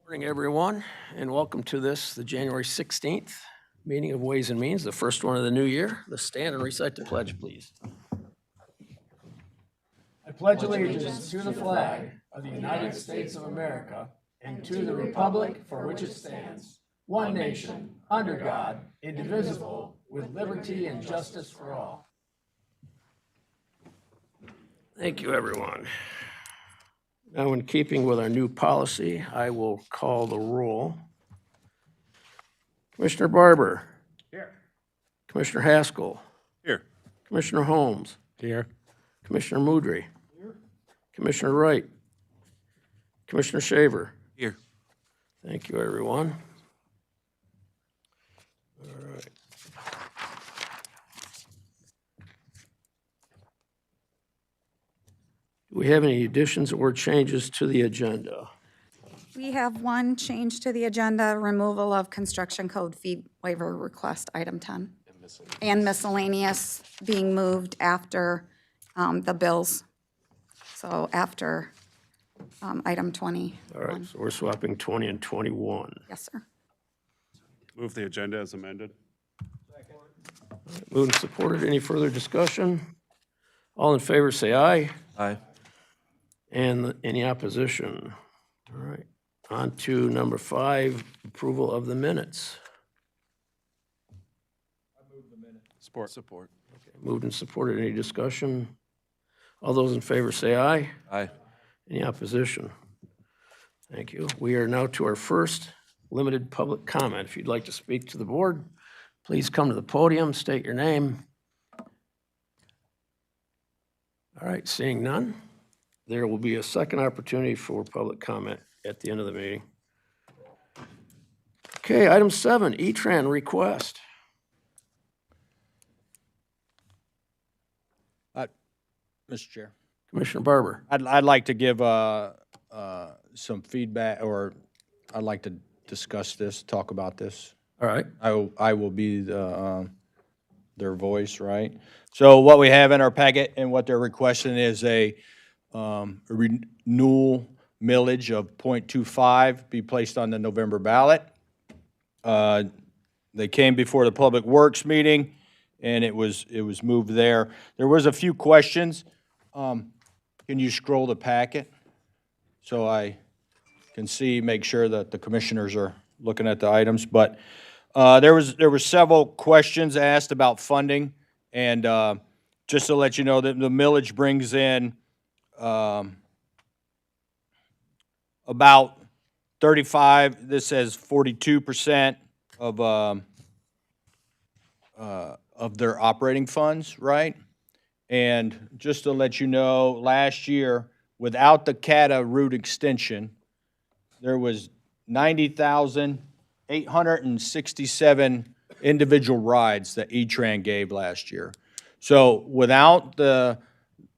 Morning, everyone, and welcome to the January 16th meeting of Ways and Means, the first one of the new year. Let's stand and recite the pledge, please. I pledge allegiance to the flag of the United States of America and to the republic for which it stands, one nation, under God, indivisible, with liberty and justice for all. Thank you, everyone. Now, in keeping with our new policy, I will call the roll. Commissioner Barber. Here. Commissioner Haskell. Here. Commissioner Holmes. Here. Commissioner Moudry. Here. Commissioner Wright. Commissioner Shaver. Here. Thank you, everyone. All right. Do we have any additions or changes to the agenda? We have one change to the agenda, removal of construction code fee waiver request, item 10. And miscellaneous being moved after the bills. So after item 20. All right, so we're swapping 20 and 21. Yes, sir. Move the agenda as amended. Moved and supported. Any further discussion? All in favor, say aye. Aye. And any opposition? All right. On to number 5, approval of the minutes. Support. Support. Moved and supported. Any discussion? All those in favor say aye. Aye. Any opposition? Thank you. We are now to our first limited public comment. If you'd like to speak to the board, please come to the podium, state your name. All right, seeing none, there will be a second opportunity for public comment at the end of the meeting. Okay, item 7, E-Tran request. Mr. Chair, Commissioner Barber. I'd like to give some feedback, or I'd like to discuss this, talk about this. All right, I will be their voice, right? So what we have in our packet and what they're requesting is a renewal millage of .25 be placed on the November ballot. They came before the Public Works meeting, and it was moved there. There was a few questions. Can you scroll the packet so I can see, make sure that the commissioners are looking at the items? But there were several questions asked about funding, and just to let you know that the millage brings in about 35. This says 42% of their operating funds, right? And just to let you know, last year, without the CATA route extension, there was 90,867 individual rides that E-Tran gave last year. So without the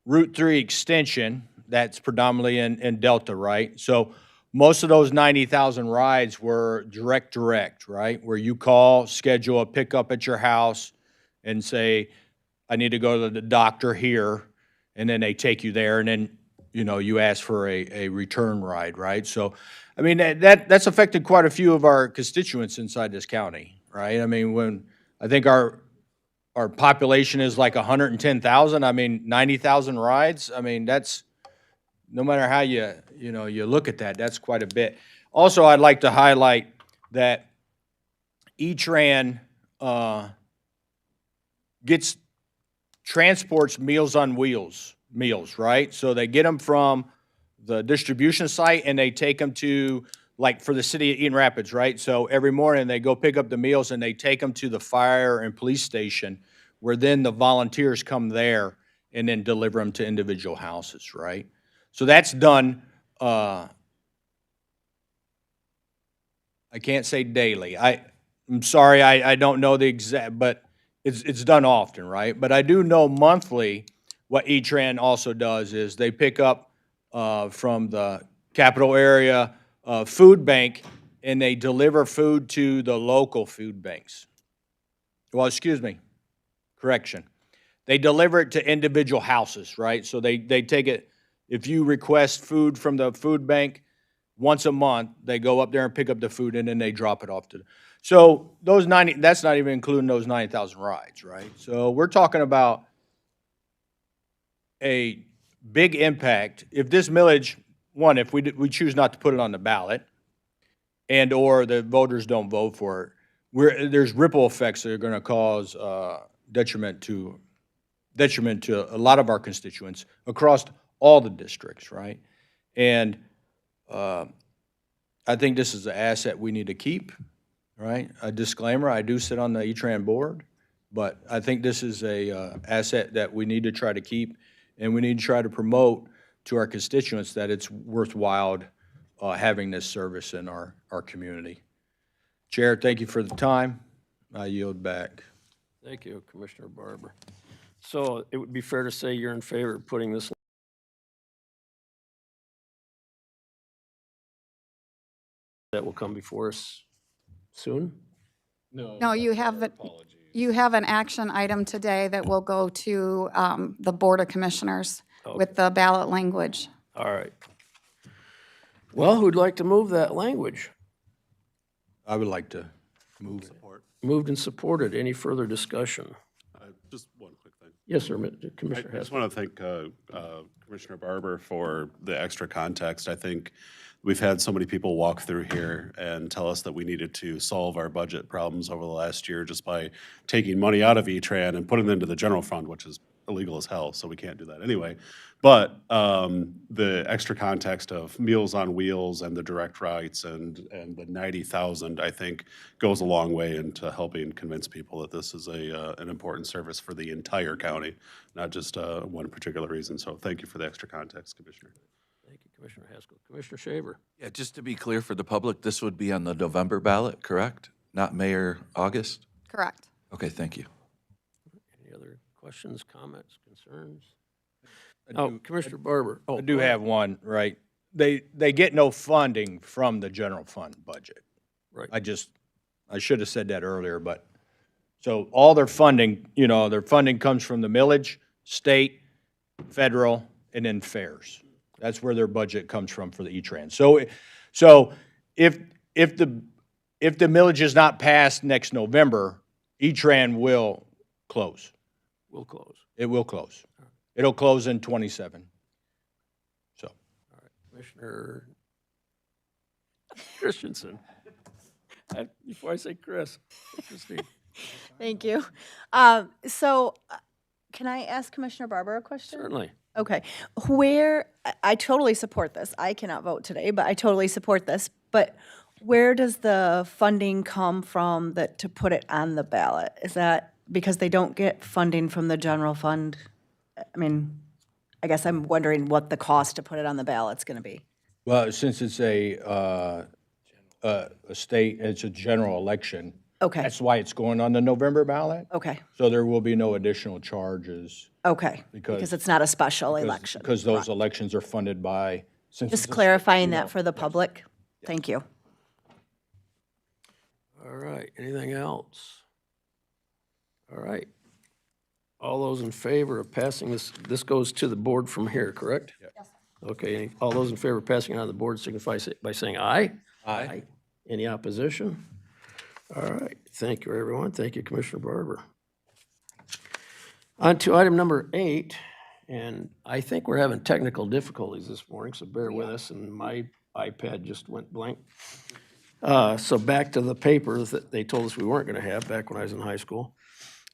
Route 3 extension, that's predominantly in Delta, right? So most of those 90,000 rides were direct, right? Where you call, schedule a pickup at your house and say, I need to go to the doctor here, and then they take you there, and then, you know, you ask for a return ride, right? So, I mean, that's affected quite a few of our constituents inside this county, right? I mean, when I think our population is like 110,000, I mean, 90,000 rides, I mean, that's, no matter how you look at that, that's quite a bit. Also, I'd like to highlight that E-Tran transports Meals on Wheels meals, right? So they get them from the distribution site and they take them to, like, for the city of Eaton Rapids, right? So every morning they go pick up the meals and they take them to the fire and police station, where then the volunteers come there and then deliver them to individual houses, right? So that's done, I can't say daily. I'm sorry, I don't know the exact, but it's done often, right? But I do know monthly what E-Tran also does is they pick up from the capital area food bank, and they deliver food to the local food banks. Well, excuse me, correction. They deliver it to individual houses, right? So they take it, if you request food from the food bank, once a month, they go up there and pick up the food and then they drop it off to, so those 90, that's not even including those 90,000 rides, right? So we're talking about a big impact. If this millage, one, if we choose not to put it on the ballot and/or the voters don't vote for it, there's ripple effects that are gonna cause detriment to a lot of our constituents across all the districts, right? And I think this is an asset we need to keep, right? A disclaimer, I do sit on the E-Tran board, but I think this is a asset that we need to try to keep, and we need to try to promote to our constituents that it's worthwhile having this service in our community. Chair, thank you for the time. I yield back. Thank you, Commissioner Barber. So it would be fair to say you're in favor of putting this that will come before us soon? No, you have an action item today that will go to the Board of Commissioners with the ballot language. All right. Well, who'd like to move that language? I would like to move. Moved and supported. Any further discussion? Just one quick thing. Yes, sir, I Commissioner just Haskell. want to thank Commissioner Barber for the extra context. I think we've had so many people walk through here and tell us that we needed to solve our budget problems over the last year just by taking money out of E-Tran and putting it into the general fund, which is illegal as hell, so we can't do that anyway. But the extra context of Meals on Wheels and the direct rights and the 90,000, I think, goes a long way into helping convince people that this is an important service for the entire county, not just one particular reason. So thank you for the extra context, Commissioner. Thank you, Commissioner Haskell. Commissioner Shaver. Yeah, just to be clear for the public, this would be on the November ballot, correct? Not May or August? Correct. Okay, thank you. Any other questions, comments, concerns? Oh, Commissioner Barber. Oh, I do have one, right? They get no funding from the general fund budget. Right. I should have said that earlier, but, so all their funding, their funding comes from the millage, state, federal, and then fairs. That's where their budget comes from for the E-Trans. So if the millage is not passed next November, E-Tran will close. We'll close. It will close. It'll close in '27. So. Commissioner Christensen. Before I say Chris, Christine. Thank you. Can I ask Commissioner Barber a question? Certainly. Okay. I totally support this. I cannot vote today, but I totally support this. But where does the funding come from to put it on the ballot? Is that because they don't get funding from the general fund? I mean, I guess I'm wondering what the cost to put it on the ballot's going to be. Well, since it's a state, it's a general election. Okay. That's why it's going on the November ballot. Okay. So there will be no additional charges. Okay. Because it's not a special election. Because those elections are funded by. Just clarifying that for the public. Thank you. All right. Anything else? All right. All those in favor of passing this goes to the board from here, correct? Yes. Okay. All those in favor of passing it on the board signify by saying aye. Aye. Any opposition? All right. Thank you, everyone. Thank you, Commissioner Barber. On to item number 8, and I think we're having technical difficulties this morning, so bear with us, and my iPad just went blank. So back to the paper that they told us we weren't going to have back when I was in high school.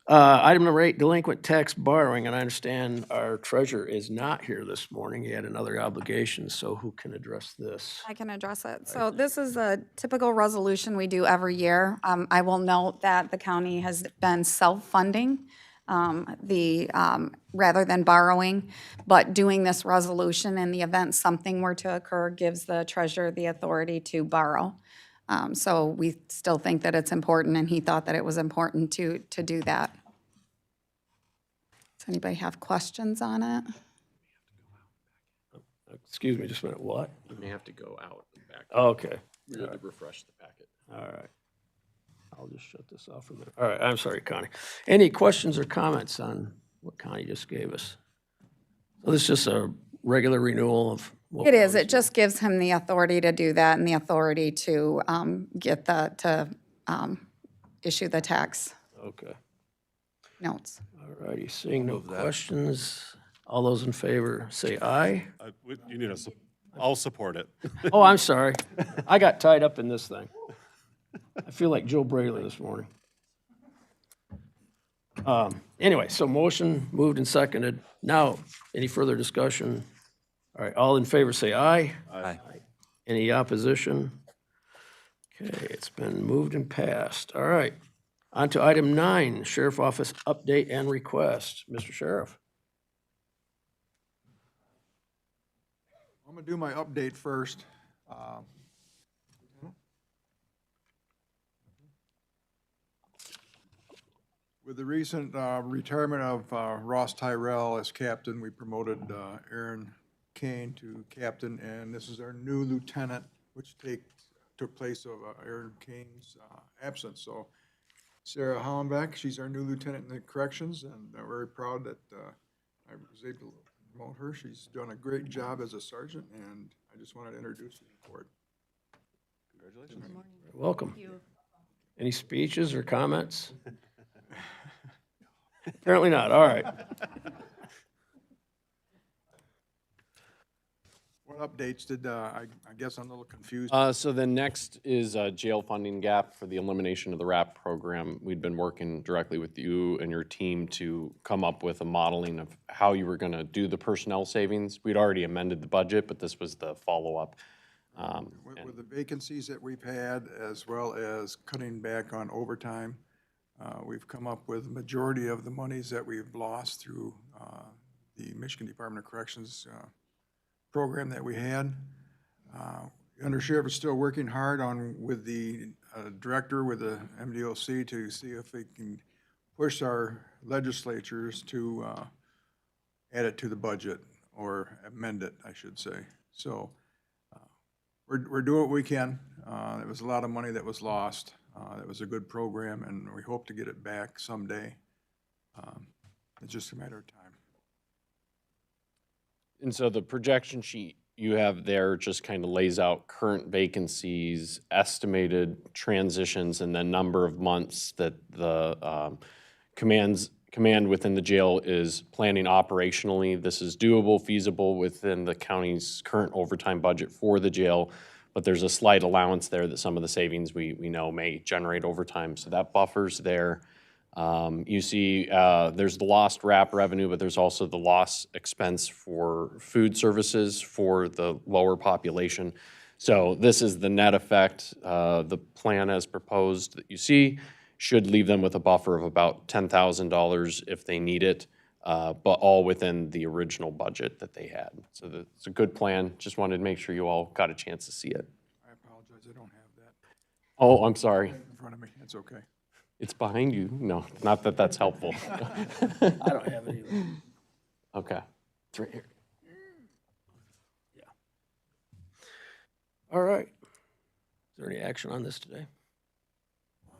Item number 8, delinquent tax borrowing, and I understand our treasurer is not here this morning. He had another obligation, so who can address this? I can address it. So this is a typical resolution we do every year. I will note that the county has been self-funding rather than borrowing, but doing this resolution in the event something were to occur gives the treasurer the authority to borrow. So we still think that it's important, and he thought that it was important to do that. Does anybody have questions on it? Excuse me, just a minute, what? You may have to go out and back. Okay, You need to refresh the packet. all right. I'll just shut this off for a minute. All right, I'm sorry, Connie. Any questions or comments on what Connie just gave us? So this is just a regular renewal of It is, it just gives him the authority to do that and the authority to issue the tax Okay, notes. all righty, seeing no questions, all those in favor say aye. You need I'll support it. Oh, I'm sorry, I got tied up in this thing. I feel like Joe Braley this morning. Anyway, so motion moved and seconded. Now, any further discussion? All right, all in favor say aye. Aye. Any opposition? Okay, it's been moved and passed. All right. On to item 9, Sheriff Office update and request. Mr. Sheriff. I'm gonna do my update first. With the recent retirement of Ross Tyrell as captain, we promoted Aaron Kane to captain, and this is our new lieutenant, which took place of Aaron Kane's absence. So Sarah Hollenbeck, she's our new lieutenant in the corrections, and I'm very proud that I was able to promote her. She's done a great job as a sergeant, and I just wanted to introduce you to the board. Welcome. Any speeches or comments? Apparently not. All right. What updates did, I guess I'm a little confused. So the next is a jail funding gap for the elimination of the RAP program. We'd been working directly with you and your team to come up with a modeling of how you were gonna do the personnel savings. We'd already amended the budget, but this was the follow-up. With the vacancies that we've had, as well as cutting back on overtime, we've come up with the majority of the monies that we've lost through the Michigan Department of Corrections program that we had. Undersheriff is still working hard with the director, with the MDOC, to see if they can push our legislatures to add it to the budget, or amend it, I should say. So we're doing what we can. There was a lot of money that was lost. It was a good program, and we hope to get it back someday. It's just a matter of time. And so the projection sheet you have there just kind of lays out current vacancies, estimated transitions, and then number of months that the command within the jail is planning operationally. This is doable, feasible within the county's current overtime budget for the jail, but there's a slight allowance there that some of the savings we know may generate over time. So that buffer's there. You see there's the lost RAP revenue, but there's also the loss expense for food services for the lower population. So this is the net effect. The plan as proposed that you see should leave them with a buffer of about $10,000 if they need it, but all within the original budget that they had. So it's a good plan. Just wanted to make sure you all got a chance to see it. I apologize, I don't have that Oh, I'm sorry. in front of me. It's okay. It's behind you. No, not that that's helpful. I don't have it either. Okay. It's right here. All right. Is there any action on this today?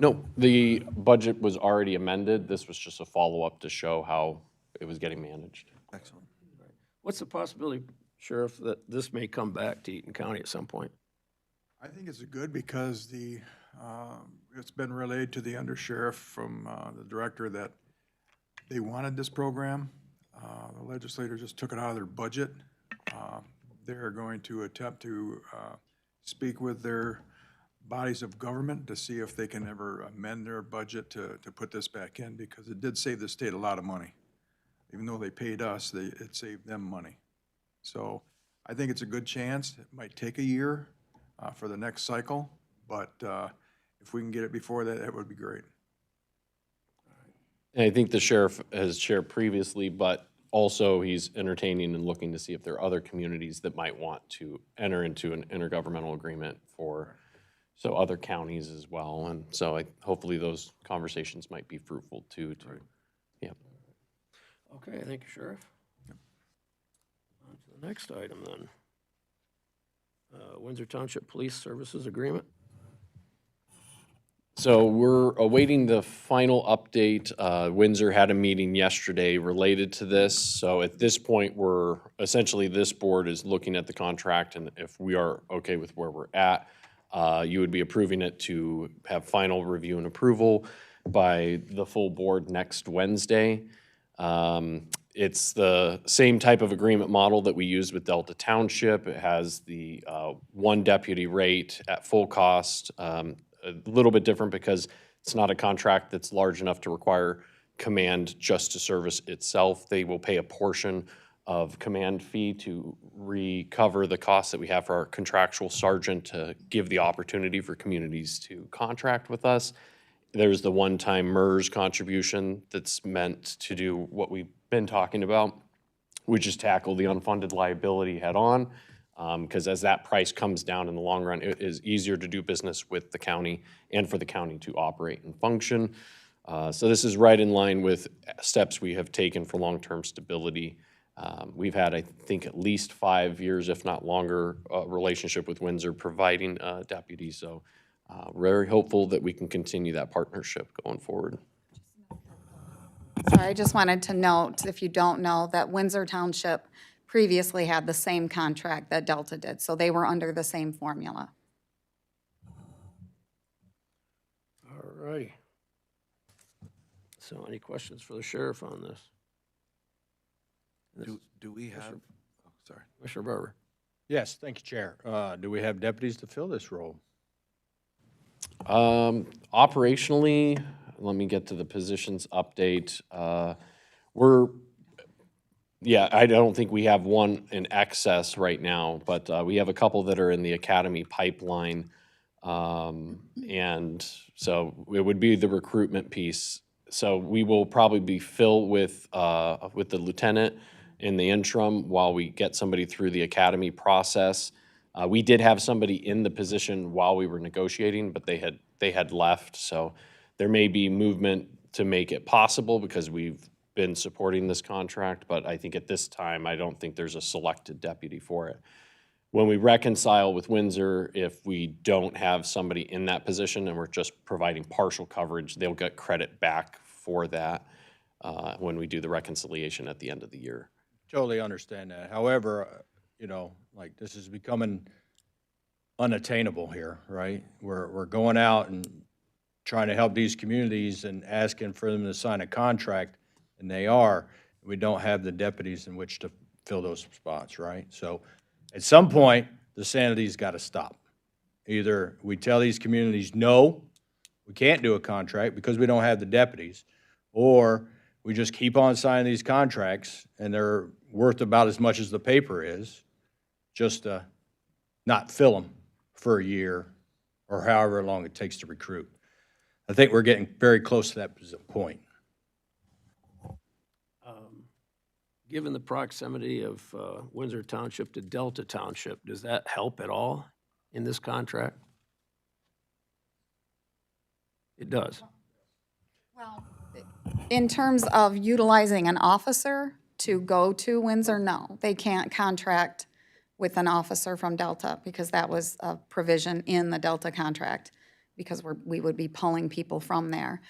No, the budget was already amended. This was just a follow-up to show how it was getting managed. Excellent. What's the possibility, Sheriff, that this may come back to Eaton County at some point? I think it's good because it's been relayed to the undersheriff from the director that they wanted this program. The legislature just took it out of their budget. They're going to attempt to speak with their bodies of government to see if they can ever amend their budget to put this back in, because it did save the state a lot of money. Even though they paid us, it saved them money. So I think it's a good chance. It might take a year for the next cycle, but if we can get it before that, that would be great. And I think the sheriff has shared previously, but also he's entertaining and looking to see if there are other communities that might want to enter into an intergovernmental agreement for, so other counties as well. And so hopefully those conversations might be fruitful too. Yeah. Okay, thank you, Sheriff. On to the next item then. Windsor Township Police Services Agreement. So we're awaiting the final update. Windsor had a meeting yesterday related to this. So at this point, essentially, this board is looking at the contract, and if we are okay with where we're at, you would be approving it to have final review and approval by the full board next Wednesday. It's the same type of agreement model that we used with Delta Township. It has the one deputy rate at full cost. A little bit different because it's not a contract that's large enough to require command just to service itself. They will pay a portion of command fee to recover the costs that we have for our contractual sergeant to give the opportunity for communities to contract with us. There's the one-time MERS contribution that's meant to do what we've been talking about, which is tackle the unfunded liability head-on. Because as that price comes down in the long run, it is easier to do business with the county and for the county to operate and function. So this is right in line with steps we have taken for long-term stability. We've had, I think, at least 5 years, if not longer, relationship with Windsor providing deputies. So very hopeful that we can continue that partnership going forward. Sorry, I just wanted to note, if you don't know, that Windsor Township previously had the same contract that Delta did, so they were under the same formula. All righty. So any questions for the sheriff on this? Do we have, oh, sorry. Commissioner Barber? Yes, thank you, Chair. Do we have deputies to fill this role? Operationally, let me get to the positions update. Yeah, I don't think we have one in excess right now, but we have a couple that are in the academy pipeline. And so it would be the recruitment piece. So we will probably be filled with the lieutenant in the interim while we get somebody through the academy process. We did have somebody in the position while we were negotiating, but they had left. So there may be movement to make it possible because we've been supporting this contract, but I think at this time, I don't think there's a selected deputy for it. When we reconcile with Windsor, if we don't have somebody in that position and we're just providing partial coverage, they'll get credit back for that when we do the reconciliation at the end of the year. Totally understand that. However, like this is becoming unattainable here, right? We're going out and trying to help these communities and asking for them to sign a contract, and they are. We don't have the deputies in which to fill those spots, right? So at some point, the sanity's got to stop. Either we tell these communities, no, we can't do a contract because we don't have the deputies, or we just keep on signing these contracts, and they're worth about as much as the paper is, just to not fill them for a year or however long it takes to recruit. I think we're getting very close to that point. Given the proximity of Windsor Township to Delta Township, does that help at all in this contract? It does. Well, in terms of utilizing an officer to go to Windsor, no. They can't contract with an officer from Delta because that was a provision in the Delta contract because we would be pulling people from there.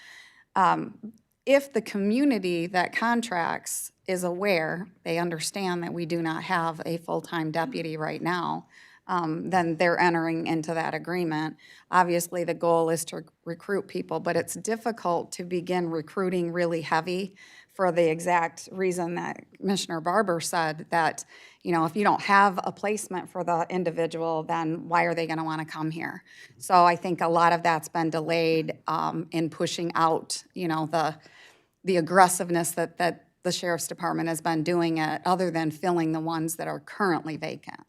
If the community that contracts is aware, they understand that we do not have a full-time deputy right now, then they're entering into that agreement. Obviously, the goal is to recruit people, but it's difficult to begin recruiting really heavy for the exact reason that Commissioner Barber said, that, if you don't have a placement for the individual, then why are they going to want to come here? So I think a lot of that's been delayed in pushing out, the aggressiveness that the Sheriff's Department has been doing it, other than filling the ones that are currently vacant.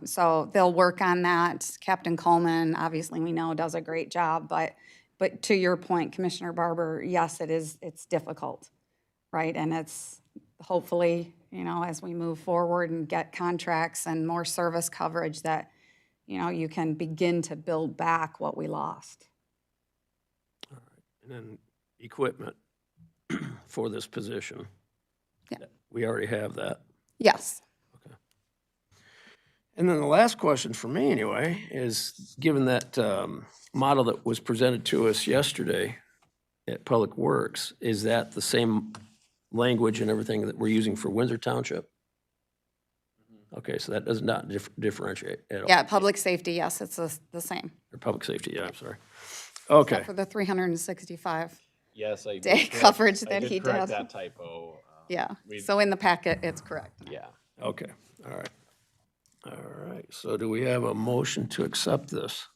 So they'll work on that. Captain Coleman, obviously we know, does a great job, but to your point, Commissioner Barber, yes, it's difficult, right? And it's hopefully, as we move forward and get contracts and more service coverage, that, you can begin to build back what we lost. All right. And then equipment for this position. Yeah. We already have that. Yes. And then the last question for me anyway is, given that model that was presented to us yesterday at Public Works, is that the same language and everything that we're using for Windsor Township? Okay, so that does not differentiate at all? Yeah, public safety, yes, it's the same, Or public safety, yeah, I'm sorry. Okay, for the 365. Yes, I. Day did correct- coverage I that he correct did. that typo. Yeah, We- so in the packet, it's correct. Yeah. okay, all right. All right, so do we have a motion to accept this?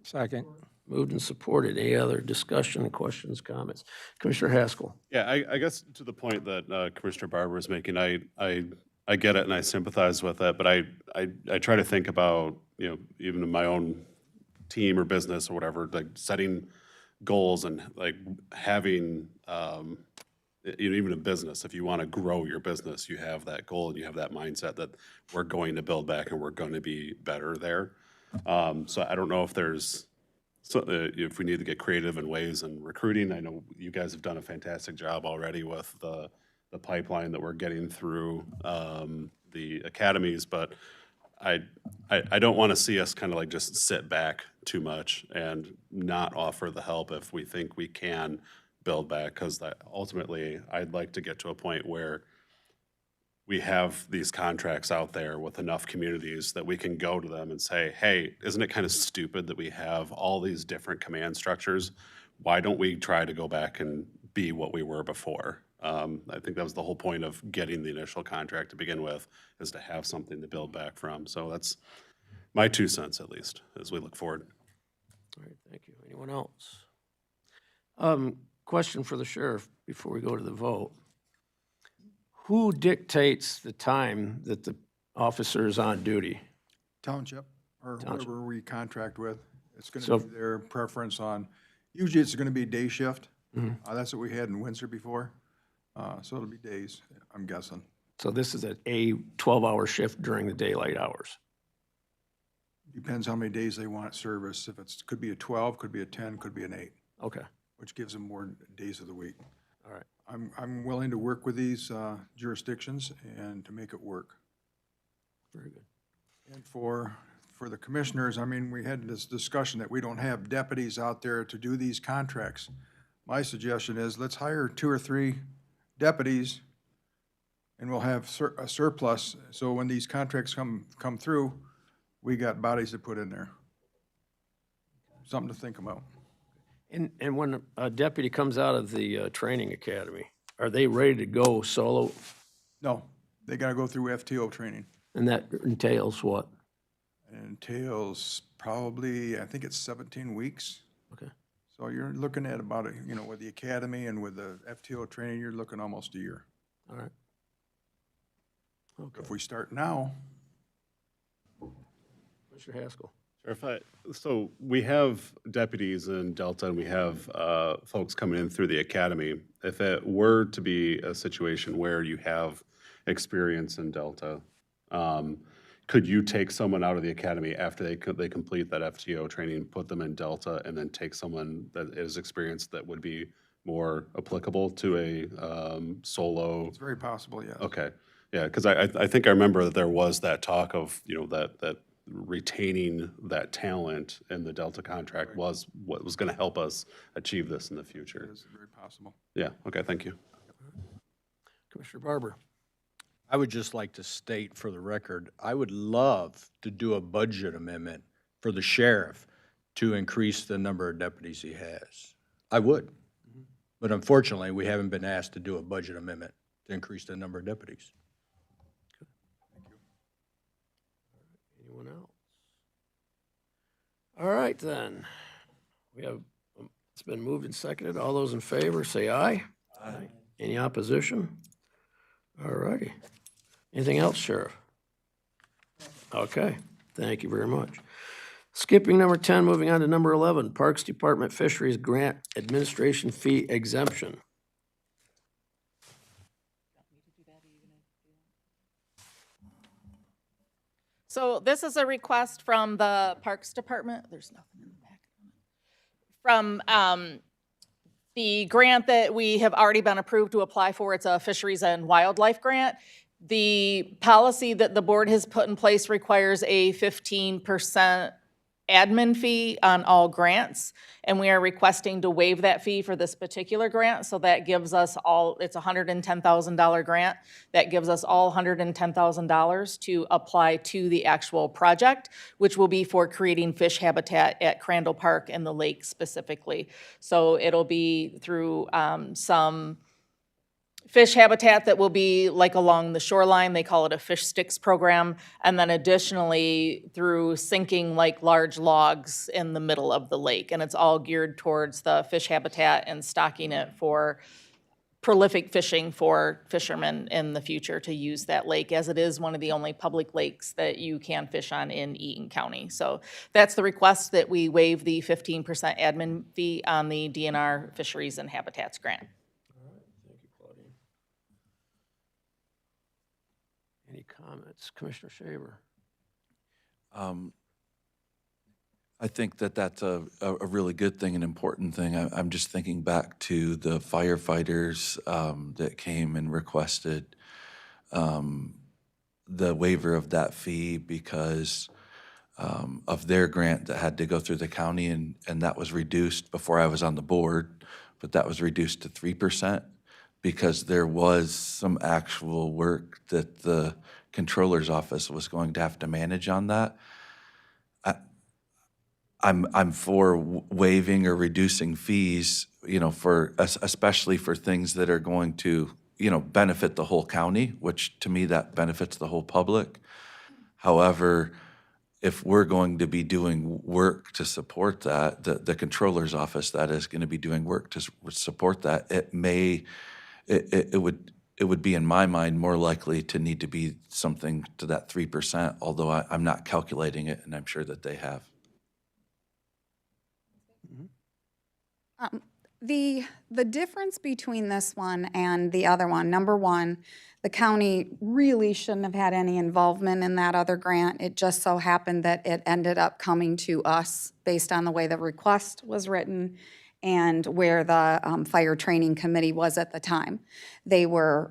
Second. Moved and supported. Any other discussion, questions, comments? Commissioner Haskell? Yeah, I guess to the point that Commissioner Barber is making, I get it and I sympathize with it, but I try to think about, you know, even in my own team or business or whatever, like setting goals and like having, you know, even in business, if you want to grow your business, you have that goal and you have that mindset that we're going to build back and we're going to be better there. So I don't know if there's, so if we need to get creative in ways in recruiting. I know you guys have done a fantastic job already with the pipeline that we're getting through the academies, but I don't want to see us kind of like just sit back too much and not offer the help if we think we can build back, because ultimately I'd like to get to a point where we have these contracts out there with enough communities that we can go to them and say, hey, isn't it kind of stupid that we have all these different command structures? Why don't we try to go back and be what we were before? I think that was the whole point of getting the initial contract to begin with, is to have something to build back from. So that's my 2 cents, at least, as we look forward. All right, thank you. Anyone else? Question for the sheriff before we go to the vote. Who dictates the time that the officer is on duty? Township, or Township. whoever we contract with. It's going So- to be their preference on, usually it's going to be day shift. That's what we had in Windsor before. So it'll be days, I'm guessing. So this is a 12-hour shift during the daylight hours. Depends how many days they want service. If it's, could be a 12, could be a 10, could be an 8, Okay, which gives them more days of the week. all right. I'm willing to work with these jurisdictions and to make it work. Very good. And for the commissioners, I mean, we had this discussion that we don't have deputies out there to do these contracts. My suggestion is, let's hire 2 or 3 deputies, and we'll have a surplus, so when these contracts come through, we got bodies to put in there. Something to think about. And when a deputy comes out of the training academy, are they ready to go solo? No, they gotta go through FTO training. And that entails what? It entails probably, I think it's 17 weeks. Okay. So you're looking at about, you know, with the academy and with the FTO training, you're looking almost a year. All right. Okay. If we start now, Commissioner Haskell. So we have deputies in Delta and we have folks coming in through the academy. If it were to be a situation where you have experience in Delta, could you take someone out of the academy after they complete that FTO training, put them in Delta, and then take someone that is experienced that would be more applicable to a solo? it's very possible, yes. Okay, yeah, because I think I remember that there was that talk of, you know, that retaining that talent in the Delta contract was what was going to help us achieve this in the future. It's very possible. Yeah, okay, thank you. Commissioner Barber. I would just like to state for the record, I would love to do a budget amendment for the sheriff to increase the number of deputies he has. I would. But unfortunately, we haven't been asked to do a budget amendment to increase the number of deputies. Anyone else? All right, then. We have, it's been moved and seconded. All those in favor, say aye. Aye. Any opposition? All righty. Anything else, Sheriff? Okay, thank you very much. Skipping number 10, moving on to number 11, Parks Department Fisheries Grant Administration Fee Exemption. So this is a request from the Parks Department. There's nothing in the packet. From the grant that we have already been approved to apply for. It's a fisheries and wildlife grant. The policy that the board has put in place requires a 15% admin fee on all grants, and we are requesting to waive that fee for this particular grant, so that gives us all, it's a $110,000 grant, that gives us all $110,000 to apply to the actual project, which will be for creating fish habitat at Crandall Park and the lake specifically. So it'll be through some fish habitat that will be like along the shoreline, they call it a fish sticks program, and then additionally through sinking like large logs in the middle of the lake. And it's all geared towards the fish habitat and stocking it for prolific fishing for fishermen in the future to use that lake, as it is one of the only public lakes that you can fish on in Eaton County. So that's the request, that we waive the 15% admin fee on the DNR Fisheries and Habitats grant. Any comments? Commissioner Shaver? I think that that's a really good thing, an important thing. I'm just thinking back to the firefighters that came and requested the waiver of that fee because of their grant that had to go through the county, and that was reduced before I was on the board, but that was reduced to 3% because there was some actual work that the controller's office was going to have to manage on that. I'm for waiving or reducing fees, you know, for especially for things that are going to, you know, benefit the whole county, which to me that benefits the whole public. However, if we're going to be doing work to support that, the controller's office that is going to be doing work to support that, it would be, in my mind, more likely to need to be something to that 3%, although I'm not calculating it, and I'm sure that they have. The difference between this one and the other one, number one, the county really shouldn't have had any involvement in that other grant. It just so happened that it ended up coming to us based on the way the request was written and where the fire training committee was at the time. They were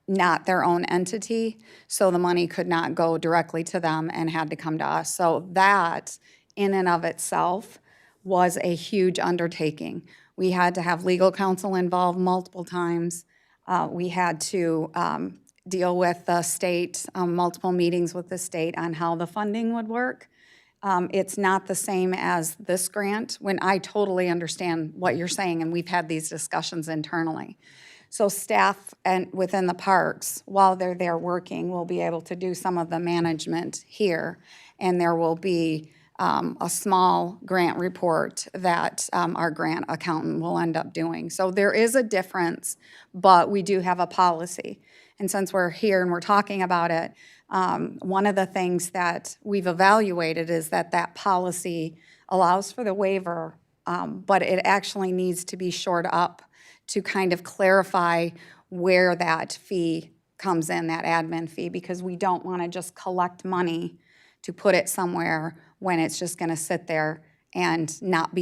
not their own entity, so the money could not go directly to them and had to come to us. So that, in and of itself, was a huge undertaking. We had to have legal counsel involved multiple times. We had to deal with the state, multiple meetings with the state on how the funding would work. It's not the same as this grant, when I totally understand what you're saying, and we've had these discussions internally. So staff and within the parks, while they're there working, will be able to do some of the management here, and there will be a small grant report that our grant accountant will end up doing. So there is a difference, but we do have a policy. And since we're here and we're talking about it, one of the things that we've evaluated is that that policy allows for the waiver, but it actually needs to be shored up to kind of clarify where that fee comes in, that admin fee, because we don't want to just collect money to put it somewhere when it's just going to sit there and not be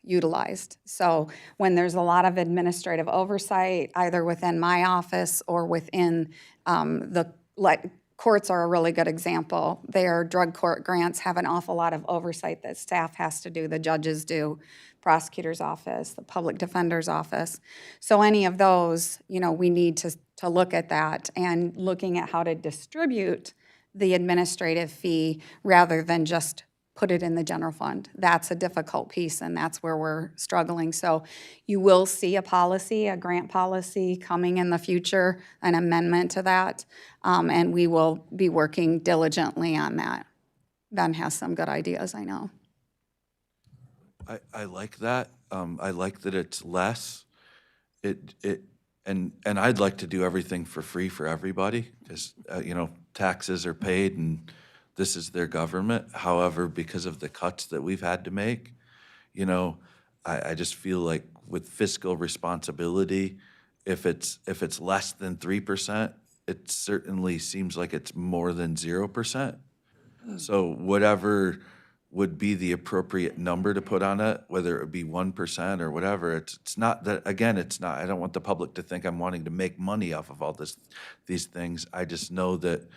utilized. So when there's a lot of administrative oversight, either within my office or within courts are a really good example. Their drug court grants have an awful lot of oversight that staff has to do, the judges do, prosecutor's office, the public defender's office. So any of those, you know, we need to look at that and looking at how to distribute the administrative fee rather than just put it in the general fund. That's a difficult piece, and that's where we're struggling. So you will see a policy, a grant policy coming in the future, an amendment to that, and we will be working diligently on that. Ben has some good ideas, I know. I like that. I like that it's less. And I'd like to do everything for free for everybody, because you know, taxes are paid and this is their government. However, because of the cuts that we've had to make, you know, I just feel like with fiscal responsibility, if it's less than 3%, it certainly seems like it's more than 0%. So whatever would be the appropriate number to put on it, whether it would be 1% or whatever. It's not that, again, it's not, I don't want the public to think I'm wanting to make money off of all these things. I just know that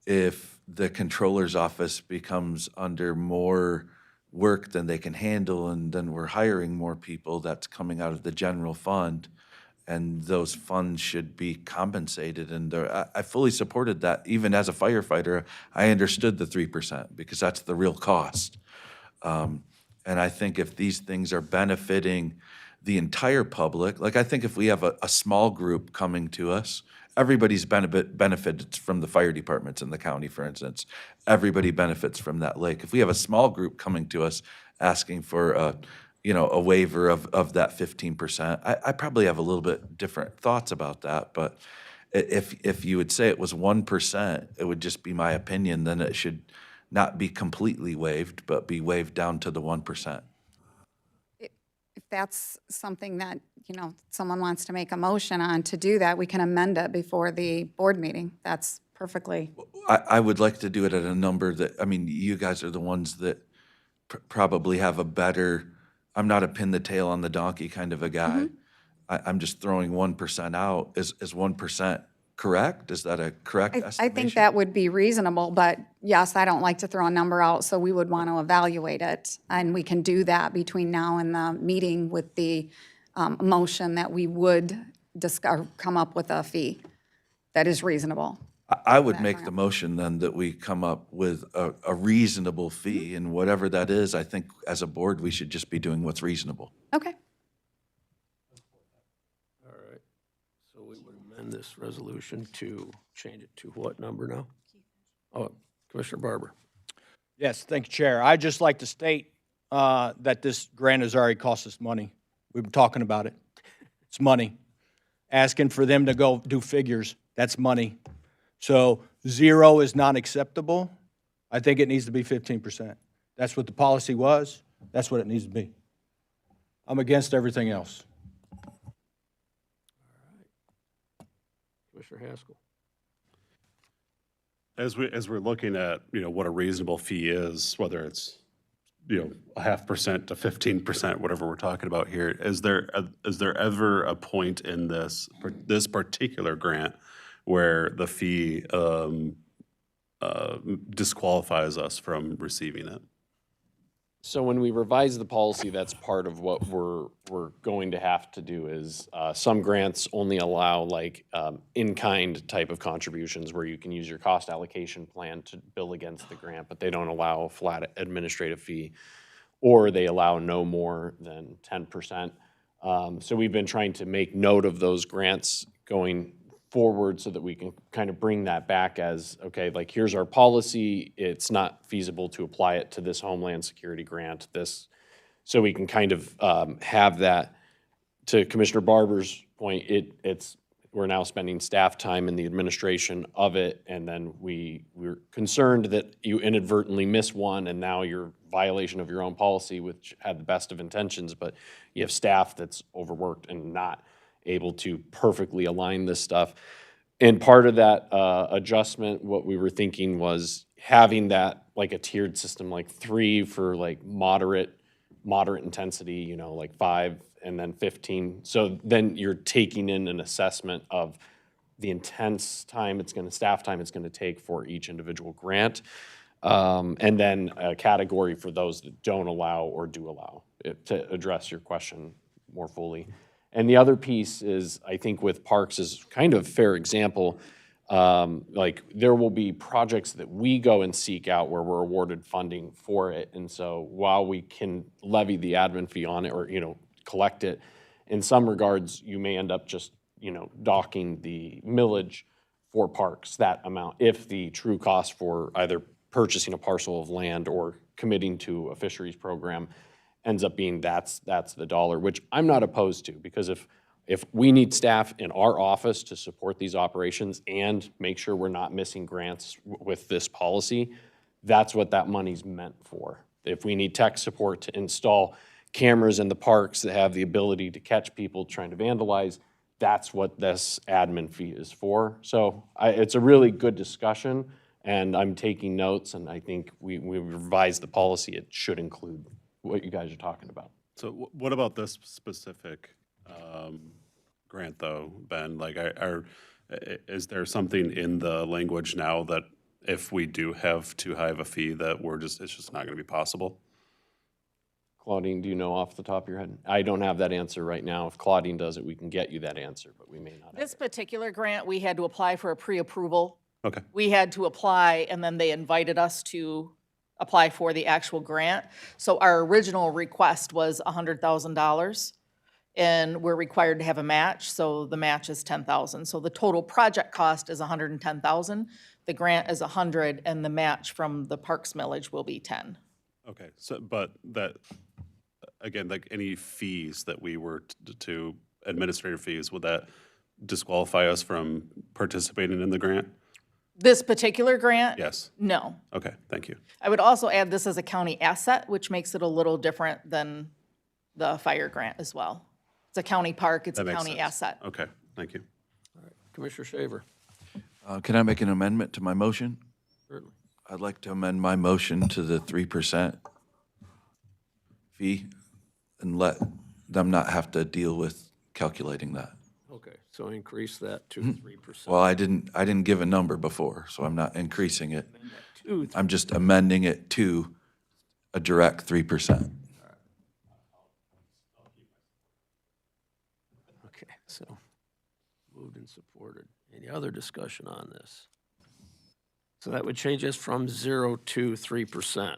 if the controller's office becomes under more work than they can handle, and then we're hiring more people, that's coming out of the general fund, and those funds should be compensated. And I fully supported that. Even as a firefighter, I understood the 3% because that's the real cost. And I think if these things are benefiting the entire public, like I think if we have a small group coming to us, everybody's benefits from the fire departments in the county, for instance. Everybody benefits from that lake. If we have a small group coming to us asking for a waiver of that 15%, I probably have a little bit different thoughts about that. But if you would say it was 1%, it would just be my opinion, then it should not be completely waived, but be waived down to the 1%. If that's something that, someone wants to make a motion on to do that, we can amend it before the board meeting. That's perfectly. I would like to do it at a number that, you guys are the ones that probably have a better, I'm not a pin the tail on the donkey kind of a guy. I'm just throwing 1% out. Is 1% correct? Is that a correct estimation? I think that would be reasonable, but yes, I don't like to throw a number out, so we would want to evaluate it. And we can do that between now and the meeting with the motion that we would come up with a fee that is reasonable. I would make the motion then that we come up with a reasonable fee, and whatever that is, I think as a board, we should just be doing what's reasonable. Okay. All right. So we would amend this resolution to change it to what number now? Oh, Commissioner Barber. Yes, thank you, Chair. I'd just like to state that this grant has already cost us money. We've been talking about it. It's money. Asking for them to go do figures, that's money. So 0 is not acceptable. I think it needs to be 15%. That's what the policy was. That's what it needs to be. I'm against everything else. Commissioner Haskell. As we're looking at, what a reasonable fee is, whether it's, 0.5% to 15%, whatever we're talking about here, is there ever a point in this particular grant where the fee disqualifies us from receiving it? So when we revise the policy, that's part of what we're going to have to do is some grants only allow like in-kind type of contributions where you can use your cost allocation plan to bill against the grant, but they don't allow a flat administrative fee, or they allow no more than 10%. So we've been trying to make note of those grants going forward so that we can kind of bring that back as, okay, like here's our policy, it's not feasible to apply it to this Homeland Security grant, so we can kind of have that. To Commissioner Barber's point, we're now spending staff time in the administration of it, and then we're concerned that you inadvertently miss one, and now you're violation of your own policy, which had the best of intentions, but you have staff that's overworked and not able to perfectly align this stuff. And part of that adjustment, what we were thinking was having that like a tiered system, like 3 for like moderate intensity, like 5 and then 15. So then you're taking in an assessment of the intense time staff time it's gonna take for each individual grant. And then a category for those that don't allow or do allow, to address your question more fully. And the other piece is, I think with parks is kind of a fair example, like there will be projects that we go and seek out where we're awarded funding for it. And so while we can levy the admin fee on it or, collect it, in some regards, you may end up just, docking the millage for parks, that amount, if the true cost for either purchasing a parcel of land or committing to a fisheries program ends up being that's the dollar, which I'm not opposed to, because if we need staff in our office to support these operations and make sure we're not missing grants with this policy, that's what that money's meant for. If we need tech support to install cameras in the parks that have the ability to catch people trying to vandalize, that's what this admin fee is for. So it's a really good discussion, And I'm taking notes, and I think we revised the policy. It should include what you guys are talking about. So what about this specific grant, though, Ben? Like, is there something in the language now that if we do have too high of a fee, that it's just not going to be possible? Claudine, do you know off the top of your head? I don't have that answer right now. If Claudine does it, we can get you that answer, but we may not have This it. particular grant, we had to apply for a pre-approval. Okay. We had to apply, and then they invited us to apply for the actual grant. So our original request was $100,000, and we're required to have a match, so the match is $10,000. So the total project cost is $110,000. The grant is $100,000, and the match from the Parks millage will be $10,000. Okay, so, but that, again, like any fees that we were to administrative fees, would that disqualify us from participating in the grant? This particular grant? Yes. No. Okay, thank you. I would also add this as a county asset, which makes it a little different than the fire grant as well. It's a county park, it's a That makes county sense. asset. Okay, thank you. Commissioner Shaver. Can I make an amendment to my motion? Certainly. I'd like to amend my motion to the 3% fee and let them not have to deal with calculating that. Okay, so increase that to 3%. Well, I didn't give a number before, so I'm not increasing it. Two, I'm just amending it to a direct 3%. okay, so moved and supported. Any other discussion on this? So that would change us from 0 to 3%. Does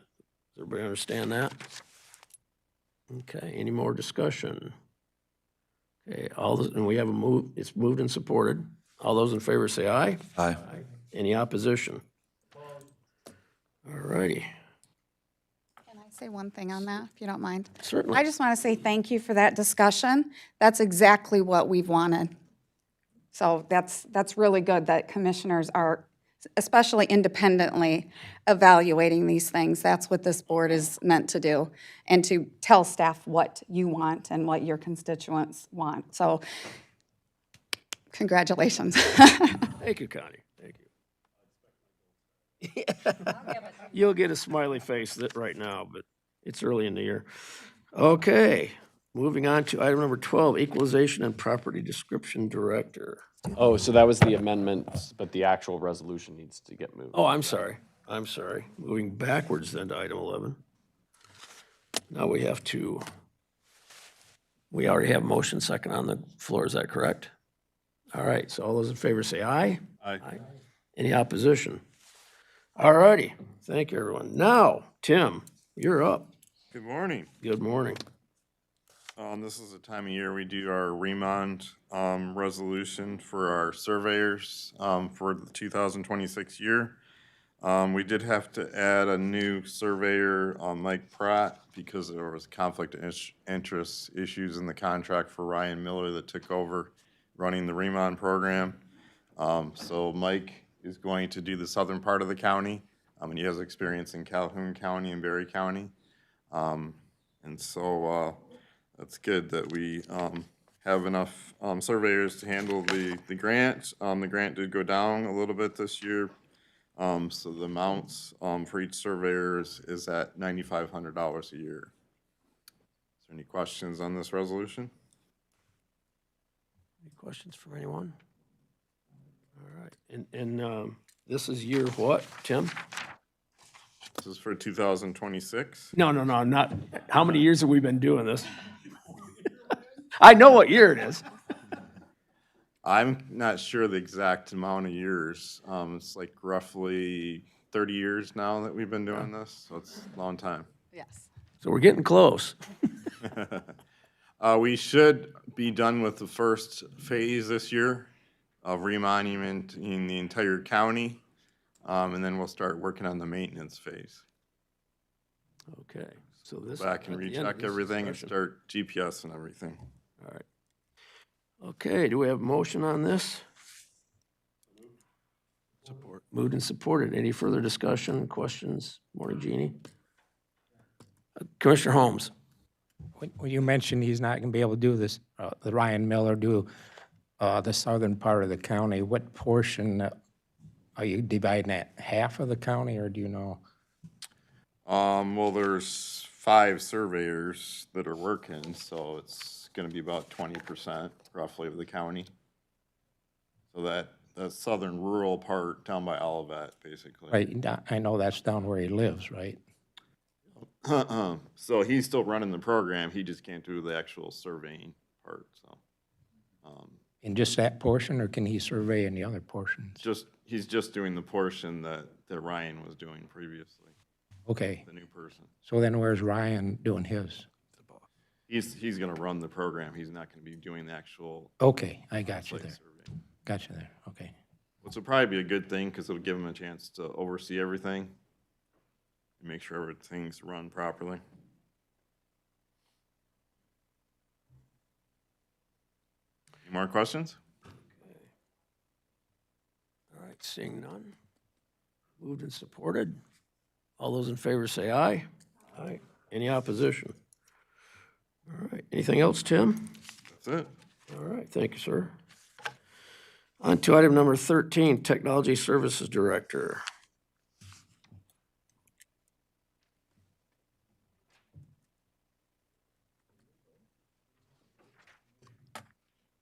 everybody understand that? Okay, any more discussion? Okay, and we have a move, it's moved and supported. All those in favor say aye. Aye. Any opposition? All righty, Can I say one thing on that, if you don't mind? certainly. I just want to say thank you for that discussion. That's exactly what we've wanted. So that's really good that commissioners are, especially independently, evaluating these things. That's what this board is meant to do, and to tell staff what you want and what your constituents want. So congratulations. Thank you, Connie, thank you. You'll get a smiley face right now, but it's early in the year. Okay, moving on to item number 12, Equalization and Property Description Director. Oh, so that was the amendment, but the actual resolution needs to get moved. Oh, I'm sorry. Moving backwards then to item 11. Now we already have motion second on the floor, is that correct? All right, so all those in favor say aye. Aye. Any opposition? All righty, thank you, everyone. Now, Tim, you're up. Good morning. Good morning. This is the time of year we do our remount resolution for our surveyors for the 2026 year. We did have to add a new surveyor, Mike Pratt, because there was conflict of interest issues in the contract for Ryan Miller that took over running the remount program. So Mike is going to do the southern part of the county, and he has experience in Calhoun County and Berry County. And so that's good that we have enough surveyors to handle the grant. The grant did go down a little bit this year. So the amounts for each surveyor is at $9,500 a year. Is there any questions on this resolution? Any questions from anyone? All right, and this is year what, Tim? This is for 2026. No, not, how many years have we been doing this? I know what year it is. I'm not sure the exact amount of years. It's like roughly 30 years now that we've been doing this, so it's a long time. Yes. So we're getting close. We should be done with the first phase this year of remonument in the entire county, and then we'll start working on the maintenance phase. Okay, so this. Back and at the end of recheck this everything and discussion. start GPS and everything. All right. Okay, do we have a motion on this? Support. Moved and supported. Any further discussion, questions? Morning, Jeannie. Commissioner Holmes. When you mentioned he's not going to be able to do this, the Ryan Miller do the southern part of the county, what portion Are you dividing that half of the county, or do you know? Well, there's 5 surveyors that are working, so it's gonna be about 20% roughly of the county. So the southern rural part down by Olivet, basically. Right, I know that's down where he lives, right? So he's still running the program, he just can't do the actual surveying part, so. In just that portion, or can he survey in the other portions? He's just doing the portion that Ryan was doing previously, Okay, the new person. so then where's Ryan doing his? He's gonna run the program, he's not gonna be doing the actual Okay, I got you site there, survey. got you there, okay. Which will probably be a good thing, because it'll give him a chance to oversee everything and make sure everything's run properly. Any more questions? All right, seeing none. Moved and supported. All those in favor say aye. Aye. Any opposition? All right, anything else, Tim? That's it. All right, thank you, sir. On to item number 13, Technology Services Director.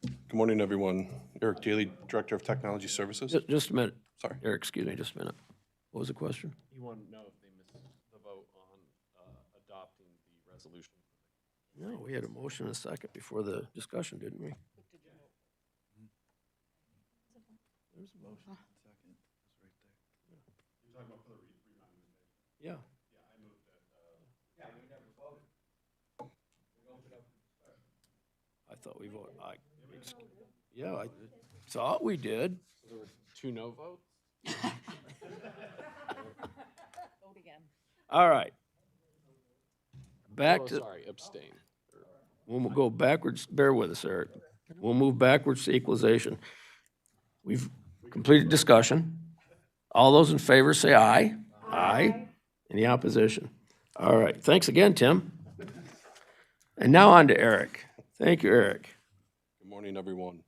Good morning, everyone. Eric Daly, Director of Technology Services. Just a minute. Sorry. Eric, excuse me, just a minute. What was the question? You want to know if they missed the vote on adopting the resolution? No, we had a motion and a second before the discussion, didn't we? There's a motion. Yeah. I thought we voted, yeah, I thought we did. There were 2 no votes? Vote again. All right. Back Oh, to, sorry, abstain. we'll go backwards, bear with us, Eric. We'll move backwards to equalization. We've completed discussion. All those in favor say aye. Aye. Any opposition? All right, thanks again, Tim. And now on to Eric. Thank you, Eric. Good morning, everyone.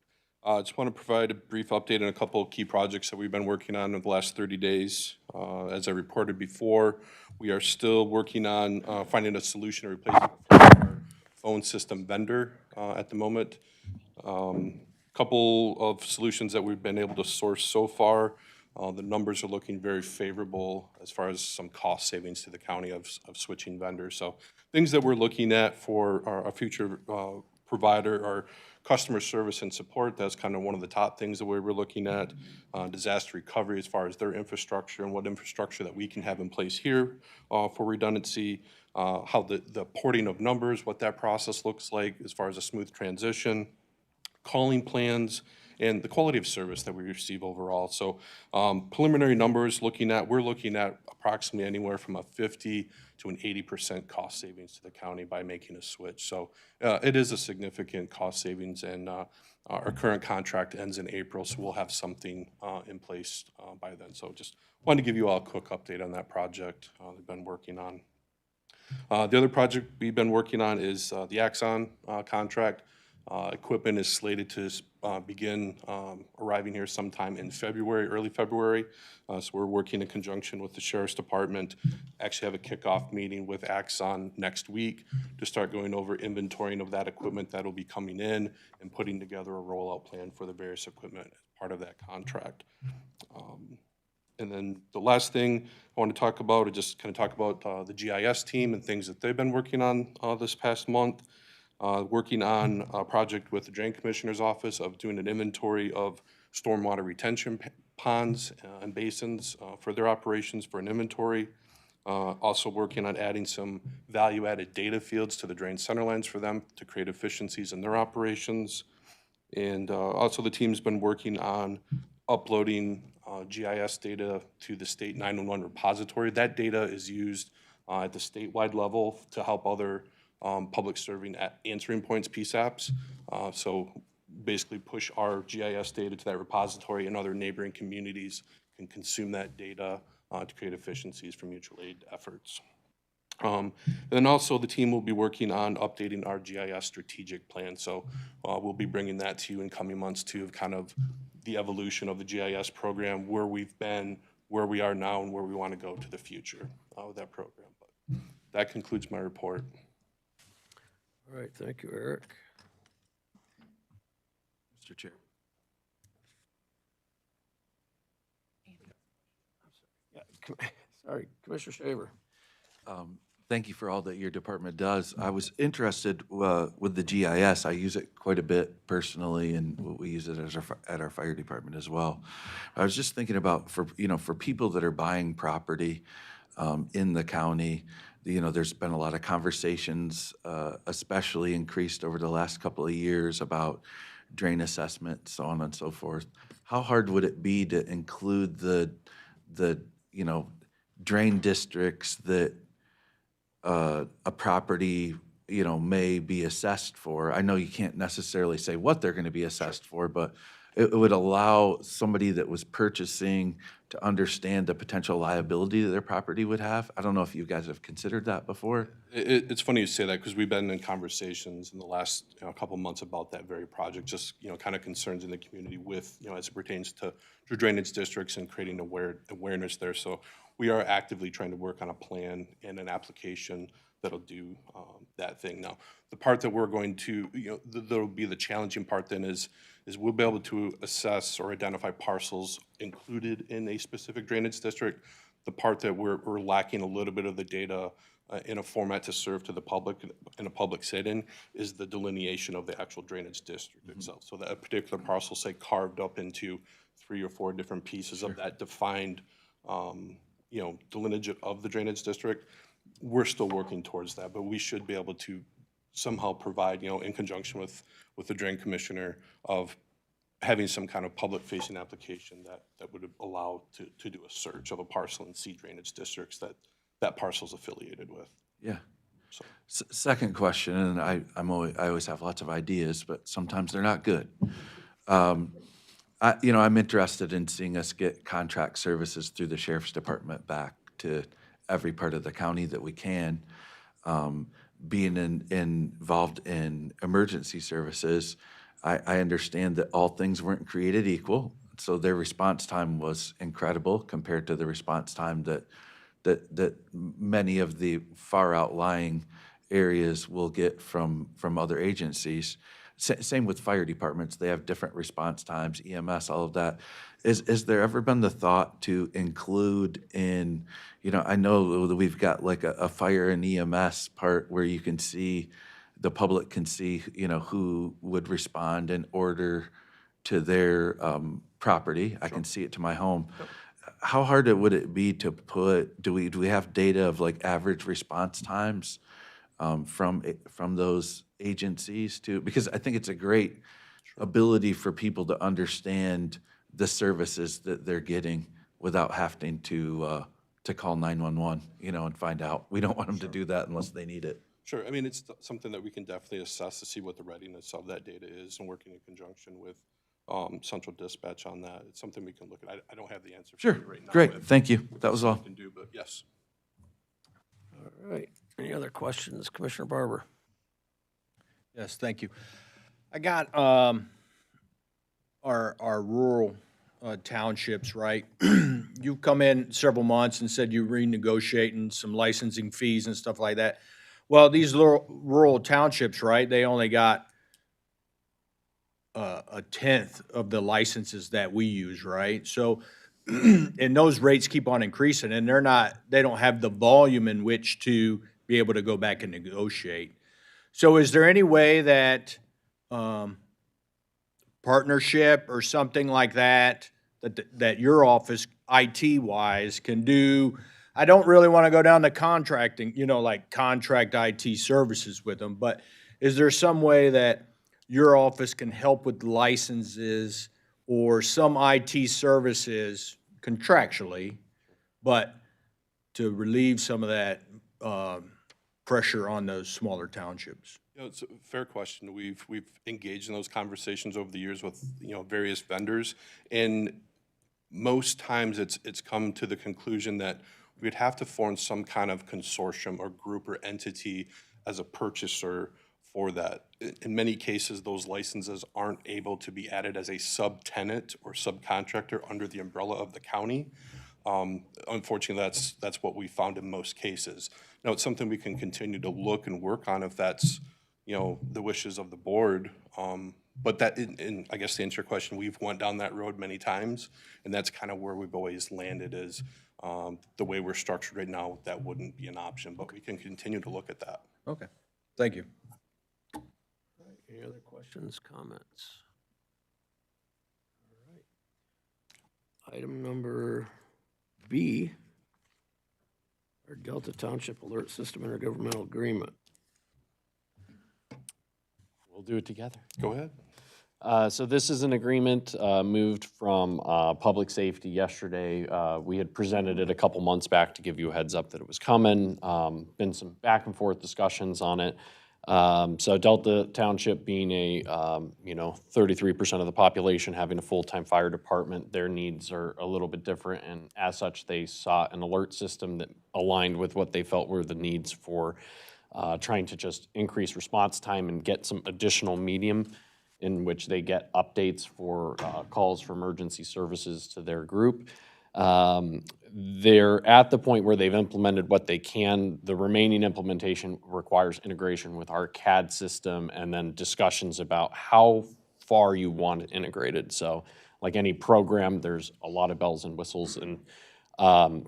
I just want to provide a brief update on a couple of key projects that we've been working on over the last 30 days. As I reported before, we are still working on finding a solution to replace our phone system vendor at the moment. Couple of solutions that we've been able to source so far. The numbers are looking very favorable as far as some cost savings to the county of switching vendors. So things that we're looking at for our future provider are customer service and support. That's kind of one of the top things that we're looking at. Disaster recovery as far as their infrastructure and what infrastructure that we can have in place here for redundancy. How the porting of numbers, what that process looks like as far as a smooth transition. Calling plans, and the quality of service that we receive overall. So preliminary numbers we're looking at approximately anywhere from a 50 to an 80% cost savings to the county by making a switch. So it is a significant cost savings, and our current contract ends in April, so we'll have something in place by then. So just wanted to give you all a quick update on that project we've been working on. The other project we've been working on is the Axon contract. Equipment is slated to begin arriving here sometime in February, early February. So we're working in conjunction with the Sheriff's Department. Actually have a kickoff meeting with Axon next week to start going over inventorying of that equipment that'll be coming in and putting together a rollout plan for the various equipment as part of that contract. And then the last thing I want to talk about is just kind of talk about the GIS team and things that they've been working on this past month. Working on a project with the Drain Commissioner's Office of doing an inventory of stormwater retention ponds and basins for their operations for an inventory. Also working on adding some value-added data fields to the drain centerlines for them to create efficiencies in their operations. And also the team's been working on uploading GIS data to the state 911 repository. That data is used at the statewide level to help other public serving at answering points, PSAPs. So basically push our GIS data to that repository, and other neighboring communities can consume that data to create efficiencies for mutual aid efforts. And then also the team will be working on updating our GIS strategic plan. So we'll be bringing that to you in coming months too, of kind of the evolution of the GIS program, where we've been, where we are now, and where we want to go to the future with that program. But that concludes my report. All right, thank you, Eric. Mr. Chair. Sorry, Commissioner Shaver. Thank you for all that your department does. I was interested with the GIS. I use it quite a bit personally, and we use it as at our fire department as well. I was just thinking about for people that are buying property in the county. There's been a lot of conversations, especially increased over the last couple of years, about drain assessment, so on and so forth. How hard would it be to include the drain districts that a property, may be assessed for? I know you can't necessarily say what they're going to be assessed for, but it would allow somebody that was purchasing to understand the potential liability that their property would have. I don't know if you guys have considered that before. It's funny you say that, because we've been in conversations in the last couple months about that very project, just kind of concerns in the community with, as it pertains to drainage districts and creating awareness there. So we are actively trying to work on a plan and an application that'll do that thing. Now, the part that we're going to, that'll be the challenging part then is we'll be able to assess or identify parcels included in a specific drainage district. The part that we're lacking a little bit of the data in a format to serve to the public in a public setting is the delineation of the actual drainage district itself. So that a particular parcel, say, carved up into 3 or 4 different pieces of that defined, delineation of the drainage district. We're still working towards that, but we should be able to somehow provide, in conjunction with the drain commissioner, of having some kind of public-facing application that would allow to do a search of a parcel and see drainage districts that parcel's affiliated with. Yeah. Second question, and I always have lots of ideas, but sometimes they're not good. I'm interested in seeing us get contract services through the sheriff's department back to every part of the county that we can. Being involved in emergency services, I understand that all things weren't created equal, so their response time was incredible compared to the response time that many of the far outlying areas will get from other agencies. Same with fire departments. They have different response times, EMS, all of that. Has there ever been the thought to include in, I know that we've got like a fire and EMS part where you can see, the public can see, who would respond in order to their property. I can see it to my home. How hard would it be to put, do we have data of like average response times from those agencies too? Because I think it's a great ability for people to understand the services that they're getting without having to call 911, and find out. We don't want them to do that unless they need it. Sure. I mean, it's something that we can definitely assess to see what the readiness of that data is, and working in conjunction with central dispatch on that. It's something we can look at. I don't have the answer for Sure. you right now. Great. Thank you. That was all. We can do, but yes. All right, any other questions? Commissioner Barber? Yes, thank you. I got our rural townships, right? You've come in several months and said you're renegotiating some licensing fees and stuff like that. Well, these rural townships, right, they only got a tenth of the licenses that we use, right? So, and those rates keep on increasing, and they don't have the volume in which to be able to go back and negotiate. So is there any way that partnership or something like that your office, IT-wise, can do? I don't really want to go down the contracting, like contract IT services with them, but is there some way that your office can help with licenses or some IT services contractually, but to relieve some of that pressure on those smaller townships? It's a fair question. We've engaged in those conversations over the years with various vendors, and most times it's come to the conclusion that we'd have to form some kind of consortium or group or entity as a purchaser for that. In many cases, those licenses aren't able to be added as a subtenant or subcontractor under the umbrella of the county. Unfortunately, that's what we found in most cases. Now, it's something we can continue to look and work on if that's, the wishes of the board. But that, and I guess to answer your question, we've went down that road many times, and that's kind of where we've always landed is the way we're structured right now, that wouldn't be an option, but we can continue to look at that. Okay, thank you. Any other questions, comments? All right. Item number B, our Delta Township Alert System Intergovernmental Agreement. We'll do it together. Go ahead. So this is an agreement moved from Public Safety yesterday. We had presented it a couple months back to give you a heads up that it was coming. Been some back and forth discussions on it. So Delta Township being a, 33% of the population having a full-time fire department, their needs are a little bit different. And as such, they sought an alert system that aligned with what they felt were the needs for trying to just increase response time and get some additional medium in which they get updates for calls for emergency services to their group. They're at the point where they've implemented what they can. The remaining implementation requires integration with our CAD system and then discussions about how far you want it integrated. So like any program, there's a lot of bells and whistles. And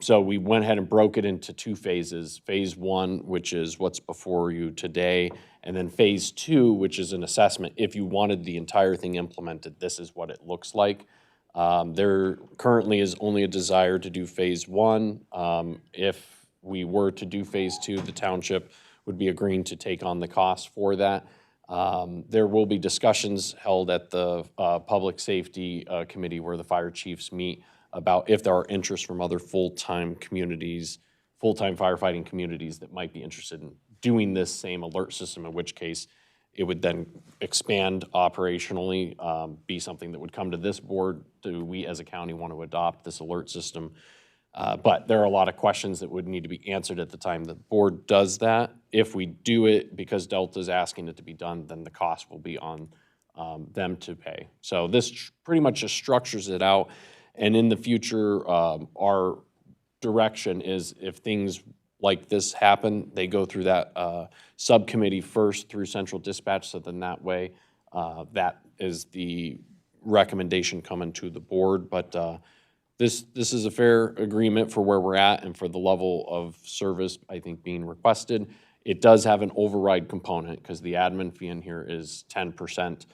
so we went ahead and broke it into two phases. Phase 1, which is what's before you today, and then phase 2, which is an assessment. If you wanted the entire thing implemented, this is what it looks like. There currently is only a desire to do phase 1. If we were to do phase 2, the township would be agreeing to take on the cost for that. There will be discussions held at the Public Safety Committee where the fire chiefs meet about if there are interests from other full-time communities, full-time firefighting communities that might be interested in doing this same alert system, in which case it would then expand operationally, be something that would come to this board. Do we as a county want to adopt this alert system? But there are a lot of questions that would need to be answered at the time the board does that. If we do it because Delta's asking it to be done, then the cost will be on them to pay. So this pretty much just structures it out. And in the future, our direction is if things like this happen, they go through that subcommittee first through central dispatch. So then that way, that is the recommendation coming to the board. But this is a fair agreement for where we're at and for the level of service, I think, being requested. It does have an override component because the admin fee in here is 10%.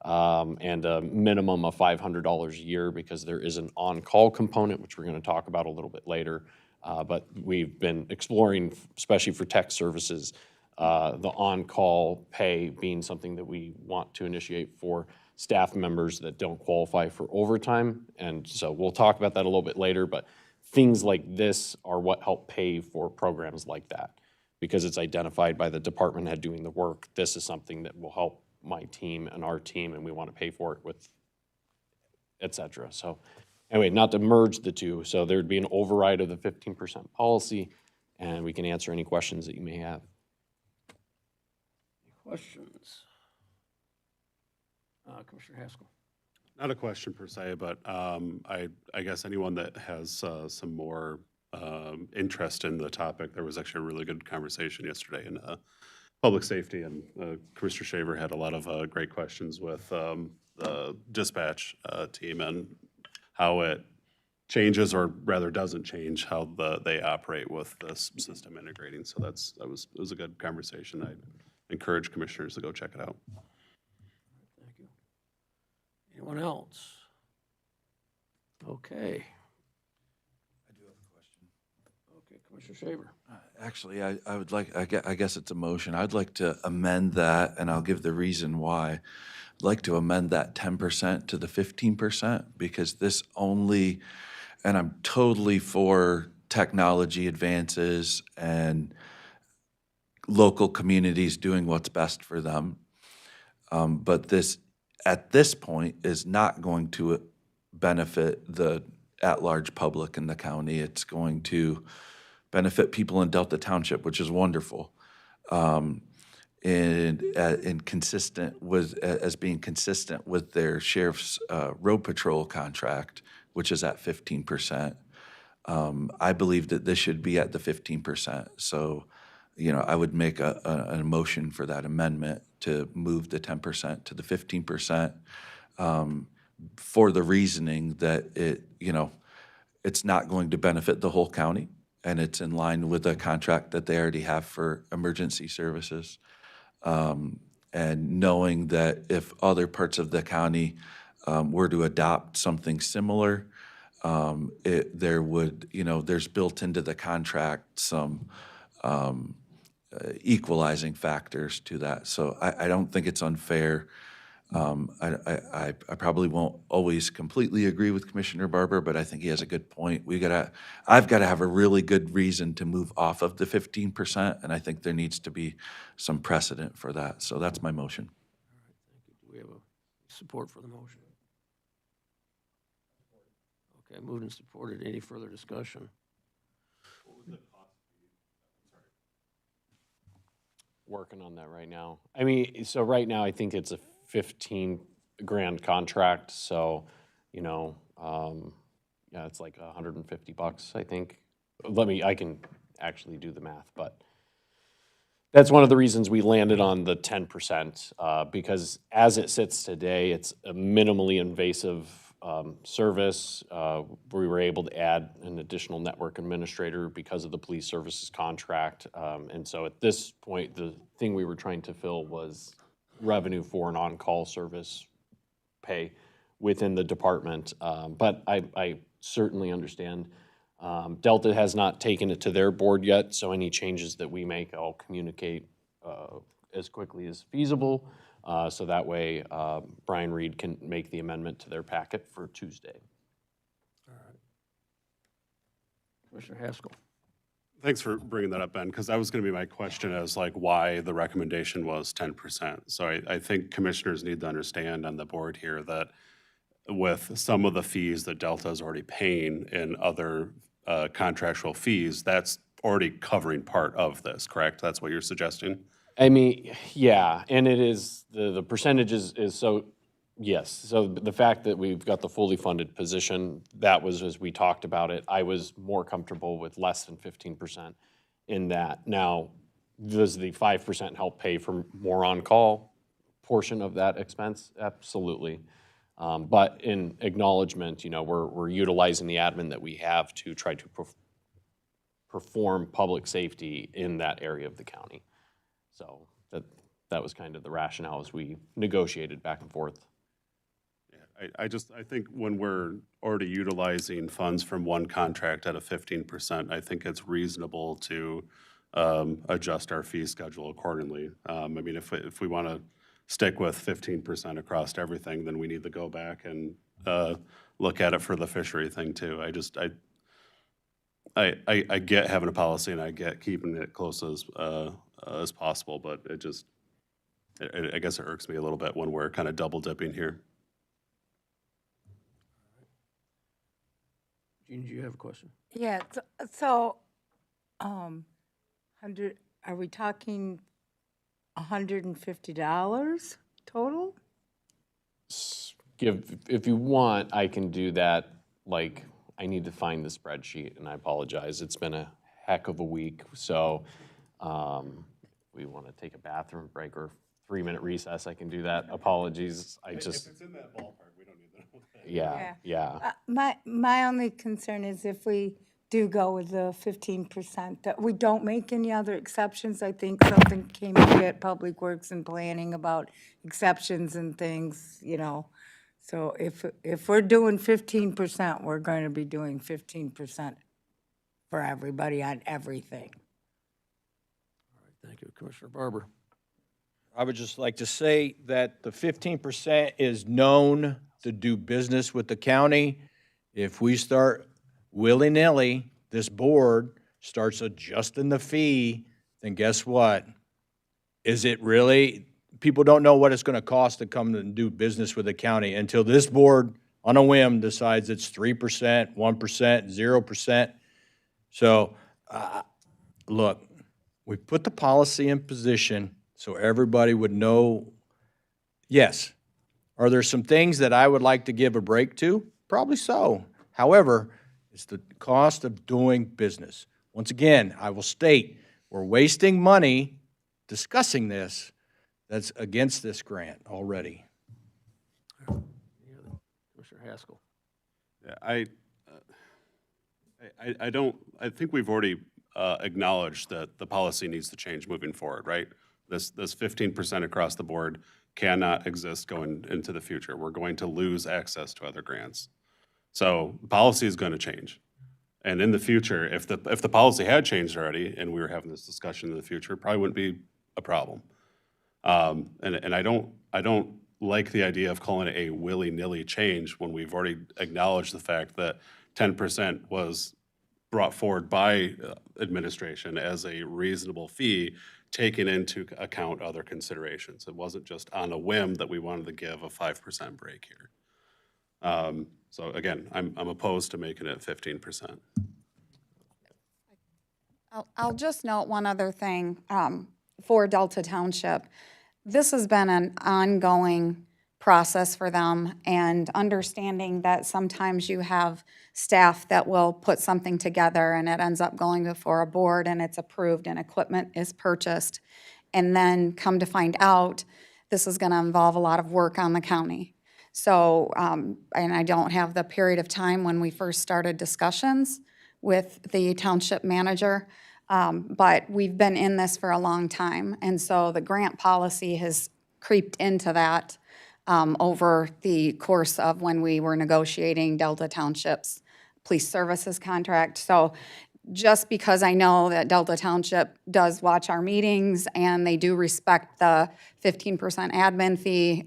And a minimum of $500 a year because there is an on-call component, which we're going to talk about a little bit later. But we've been exploring, especially for tech services, the on-call pay being something that we want to initiate for staff members that don't qualify for overtime. And so we'll talk about that a little bit later, but things like this are what help pay for programs like that. Because it's identified by the department head doing the work, this is something that will help my team and our team, and we want to pay for it with, et cetera. So anyway, not to merge the two. So there'd be an override of the 15% policy, and we can answer any questions that you may have. Any questions? Commissioner Haskell. Not a question per se, but I guess anyone that has some more interest in the topic, there was actually a really good conversation yesterday in Public Safety, and Commissioner Shaver had a lot of great questions with the dispatch team and how it changes, or rather doesn't change, how they operate with this system integrating. So it was a good conversation. I encourage commissioners to go check it out. Thank you. Anyone else? Okay. I do have a question. Okay, Commissioner Shaver. Actually, I would like, I guess it's a motion. I'd like to amend that, and I'll give the reason why. I'd like to amend that 10% to the 15%, because this only, and I'm totally for technology advances and local communities doing what's best for them. But this, at this point, is not going to benefit the at-large public in the county. It's going to benefit people in Delta Township, which is wonderful. in consistent with, as being consistent with their sheriff's road patrol contract, which is at 15%. I believe that this should be at the 15%. So, I would make a motion for that amendment to move the 10% to the 15%, for the reasoning that it's not going to benefit the whole county, and it's in line with the contract that they already have for emergency services. And knowing that if other parts of the county were to adopt something similar, there would, there's built into the contract some equalizing factors to that. So I don't think it's unfair. I probably won't always completely agree with Commissioner Barber, but I think he has a good point. I've got to have a really good reason to move off of the 15%, and I think there needs to be some precedent for that. So that's my motion. Do we have a support for the motion? Okay, moved and supported. Any further discussion? Working on that right now. I mean, so right now, I think it's a 15 grand contract, so, yeah, it's like $150, I think. I can actually do the math, but that's one of the reasons we landed on the 10%, because as it sits today, it's a minimally invasive service. We were able to add an additional network administrator because of the police services contract. And so at this point, the thing we were trying to fill was revenue for an on-call service pay within the department. But I certainly understand. Delta has not taken it to their board yet, so any changes that we make, I'll communicate as quickly as feasible. So that way, Brian Reed can make the amendment to their packet for Tuesday. All right. Commissioner Haskell. Thanks for bringing that up, Ben, because that was going to be my question as like why the recommendation was 10%. So I think commissioners need to understand on the board here that with some of the fees that Delta is already paying in other contractual fees, that's already covering part of this, correct? That's what you're suggesting? I mean, yeah, and it is, the percentage is so, yes. So the fact that we've got the fully funded position, that was, as we talked about it, I was more comfortable with less than 15% in that. Now, does the 5% help pay for more on-call portion of that expense? Absolutely. But in acknowledgement, we're utilizing the admin that we have to try to perform public safety in that area of the county. So that was kind of the rationale as we negotiated back and forth. Yeah, I think when we're already utilizing funds from one contract at a 15%, I think it's reasonable to adjust our fee schedule accordingly. I mean, if we want to stick with 15% across everything, then we need to go back and look at it for the fishery thing too. I get having a policy and I get keeping it close as possible, but I guess it irks me a little bit when we're kind of double dipping here. Jean, do you have a question? Yeah, so, are we talking $150 total? If you want, I can do that. Like, I need to find the spreadsheet, and I apologize. It's been a heck of a week. So, we want to take a bathroom break or 3-minute recess, I can do that. Apologies. If it's in that ballpark, we don't need that. Yeah. My only concern is if we do go with the 15%, that we don't make any other exceptions. I think something came up at Public Works and Planning about exceptions and things, So if we're doing 15%, we're going to be doing 15% for everybody on everything. All right, thank you. Commissioner Barber. I would just like to say that the 15% is known to do business with the county. If we start willy-nilly, this board starts adjusting the fee, then guess what? Is it really, people don't know what it's going to cost to come and do business with the county until this board, on a whim, decides it's 3%, 1%, 0%. So, look, we put the policy in position so everybody would know, yes, are there some things that I would like to give a break to? Probably so. However, it's the cost of doing business. Once again, I will state, we're wasting money discussing this that's against this grant already. Commissioner Haskell. Yeah, I think we've already acknowledged that the policy needs to change moving forward, right? This 15% across the board cannot exist going into the future. We're going to lose access to other grants. So policy is going to change. And in the future, if the policy had changed already and we were having this discussion in the future, it probably wouldn't be a problem. And I don't like the idea of calling it a willy-nilly change when we've already acknowledged the fact that 10% was brought forward by administration as a reasonable fee, taking into account other considerations. It wasn't just on a whim that we wanted to give a 5% break here. So again, I'm opposed to making it 15%. I'll just note one other thing for Delta Township. This has been an ongoing process for them, and understanding that sometimes you have staff that will put something together and it ends up going before a board and it's approved and equipment is purchased, and then come to find out this is going to involve a lot of work on the county. So, and I don't have the period of time when we first started discussions with the township manager, but we've been in this for a long time. And so the grant policy has creeped into that over the course of when we were negotiating Delta Township's police services contract. So just because I know that Delta Township does watch our meetings and they do respect the 15% admin fee,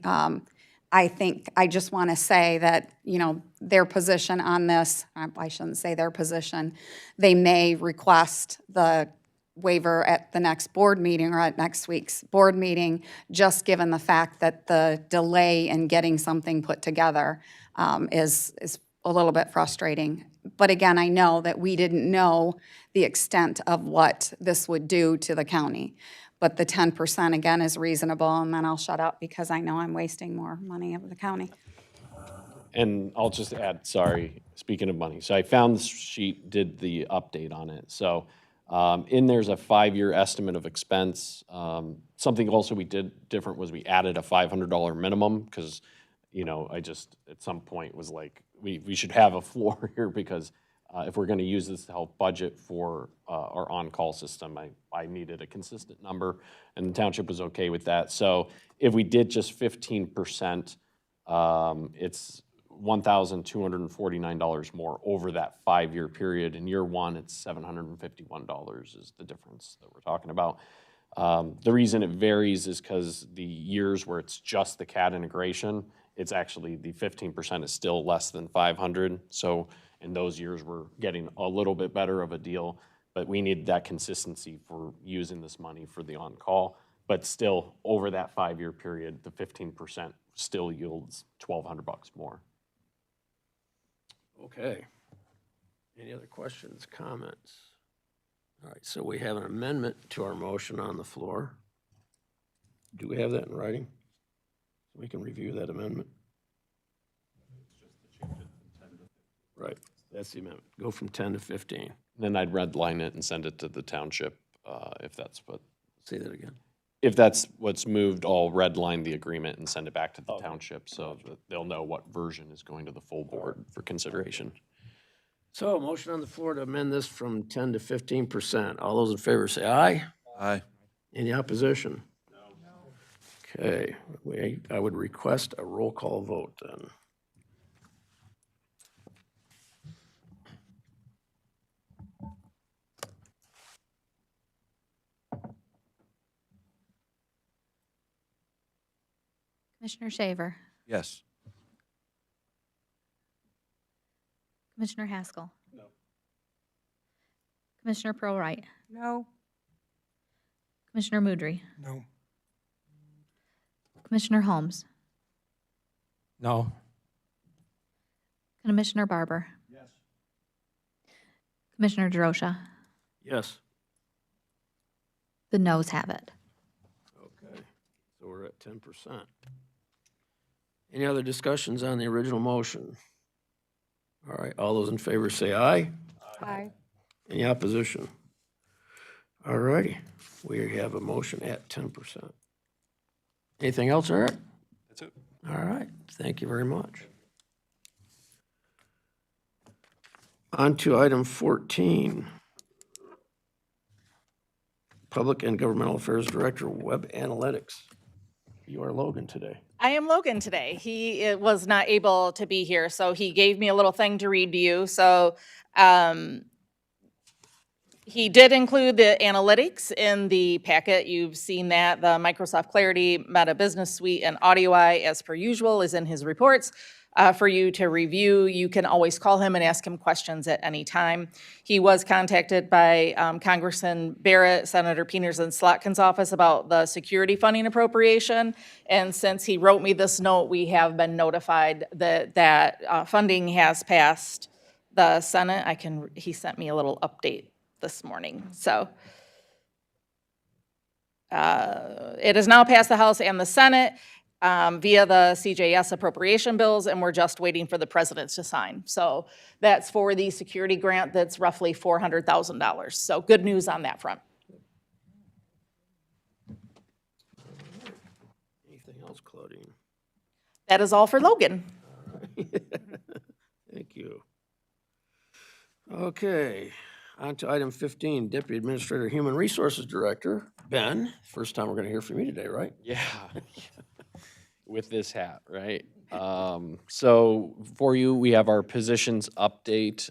I just want to say that, you know, their position on this, I shouldn't say their position, they may request the waiver at the next board meeting or at next week's board meeting, just given the fact that the delay in getting something put together is a little bit frustrating. But again, I know that we didn't know the extent of what this would do to the county. But the 10% again is reasonable, and then I'll shut up because I know I'm wasting more money of the county. And I'll just add, sorry, speaking of money, so I found this sheet, did the update on it. So in there's a 5-year estimate of expense. Something also we did different was we added a $500 minimum because, you know, I just at some point was like, we should have a floor here because if we're going to use this to help budget for our on-call system, I needed a consistent number, and the township was okay with that. So if we did just 15%, it's $1,249 more over that 5-year period. In year one, it's $751 is the difference that we're talking about. The reason it varies is because the years where it's just the CAD integration, it's actually the 15% is still less than 500. So in those years, we're getting a little bit better of a deal, but we need that consistency for using this money for the on-call. But still, over that 5-year period, the 15% still yields $1,200 more. Okay. Any other questions, comments? All right, so we have an amendment to our motion on the floor. Do we have that in writing? We can review that amendment. Right, that's the amendment. Go from 10 to 15. Then I'd redline it and send it to the township if that's what. Say that again. If that's what's moved, I'll redline the agreement and send it back to the township so that they'll know what version is going to the full board for consideration. So, motion on the floor to amend this from 10 to 15%. All those in favor say aye. Aye. Any opposition? No. Okay, I would request a roll call vote then. Commissioner Shaver, Yes. Commissioner Haskell. No. Commissioner Prowright, No. Commissioner Moudry, No. Commissioner Holmes, No. Commissioner Barber. Yes. Commissioner DeRosa. Yes. The noes have it. Okay. we're at 10%. Any other discussions on the original motion? All right, all those in favor say aye. Aye. Any opposition? All righty, we have a motion at 10%. Anything else, Eric? That's it. All right, thank you very much. On to item 14. Public and Governmental Affairs Director, Web Analytics. You are Logan today. I am Logan today. He was not able to be here, so he gave me a little thing to read to you. So he did include the analytics in the packet. You've seen that. The Microsoft Clarity, Meta Business Suite, and AudioEye, as per usual, is in his reports for you to review. You can always call him and ask him questions at any time. He was contacted by Congressman Barrett, Senator Peters, and Slotkin's office about the security funding appropriation. And since he wrote me this note, we have been notified that funding has passed the Senate. He sent me a little update this morning. So it has now passed the House and the Senate via the CJS appropriation bills, and we're just waiting for the president to sign. So that's for the security grant that's roughly $400,000. So good news on that front. Anything else, Claudine? That is all for Logan. Thank you. Okay, on to item 15, Deputy Administrator, Human Resources Director, Ben. First time we're going to hear from you today, right? Yeah, with this hat, right? So for you, we have our positions update.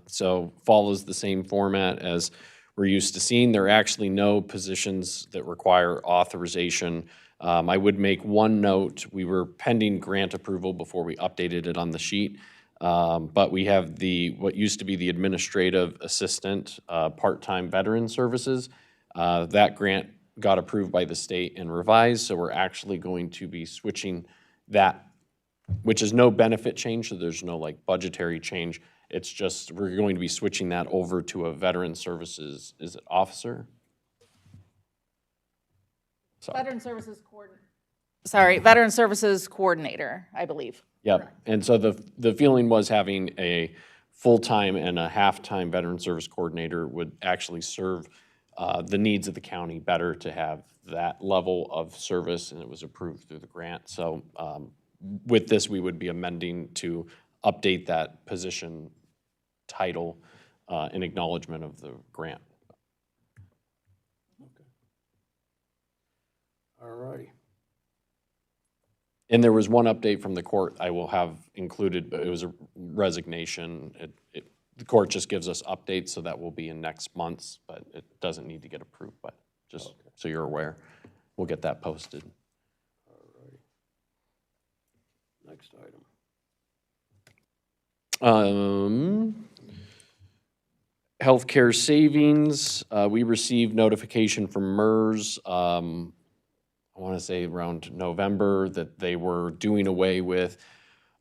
So follows the same format as we're used to seeing. There are actually no positions that require authorization. I would make one note. We were pending grant approval before we updated it on the sheet. But we have what used to be the administrative assistant, part-time veteran services. That grant got approved by the state and revised, so we're actually going to be switching that, which is no benefit change, so there's no like budgetary change. It's just, we're going to be switching that over to a veteran services, is it officer? Veteran Services Coordinator. Sorry, Veteran Services Coordinator, I believe. Yep, and so the feeling was having a full-time and a half-time veteran service coordinator would actually serve the needs of the county better to have that level of service, and it was approved through the grant. So with this, we would be amending to update that position title in acknowledgement of the grant. All righty. And there was one update from the court I will have included, but it was a resignation. The court just gives us updates, so that will be in next month's, but it doesn't need to get approved, but just so you're aware. We'll get that posted. All righty. Next item. Healthcare savings, we received notification from MERS, I want to say around November, that they were doing away with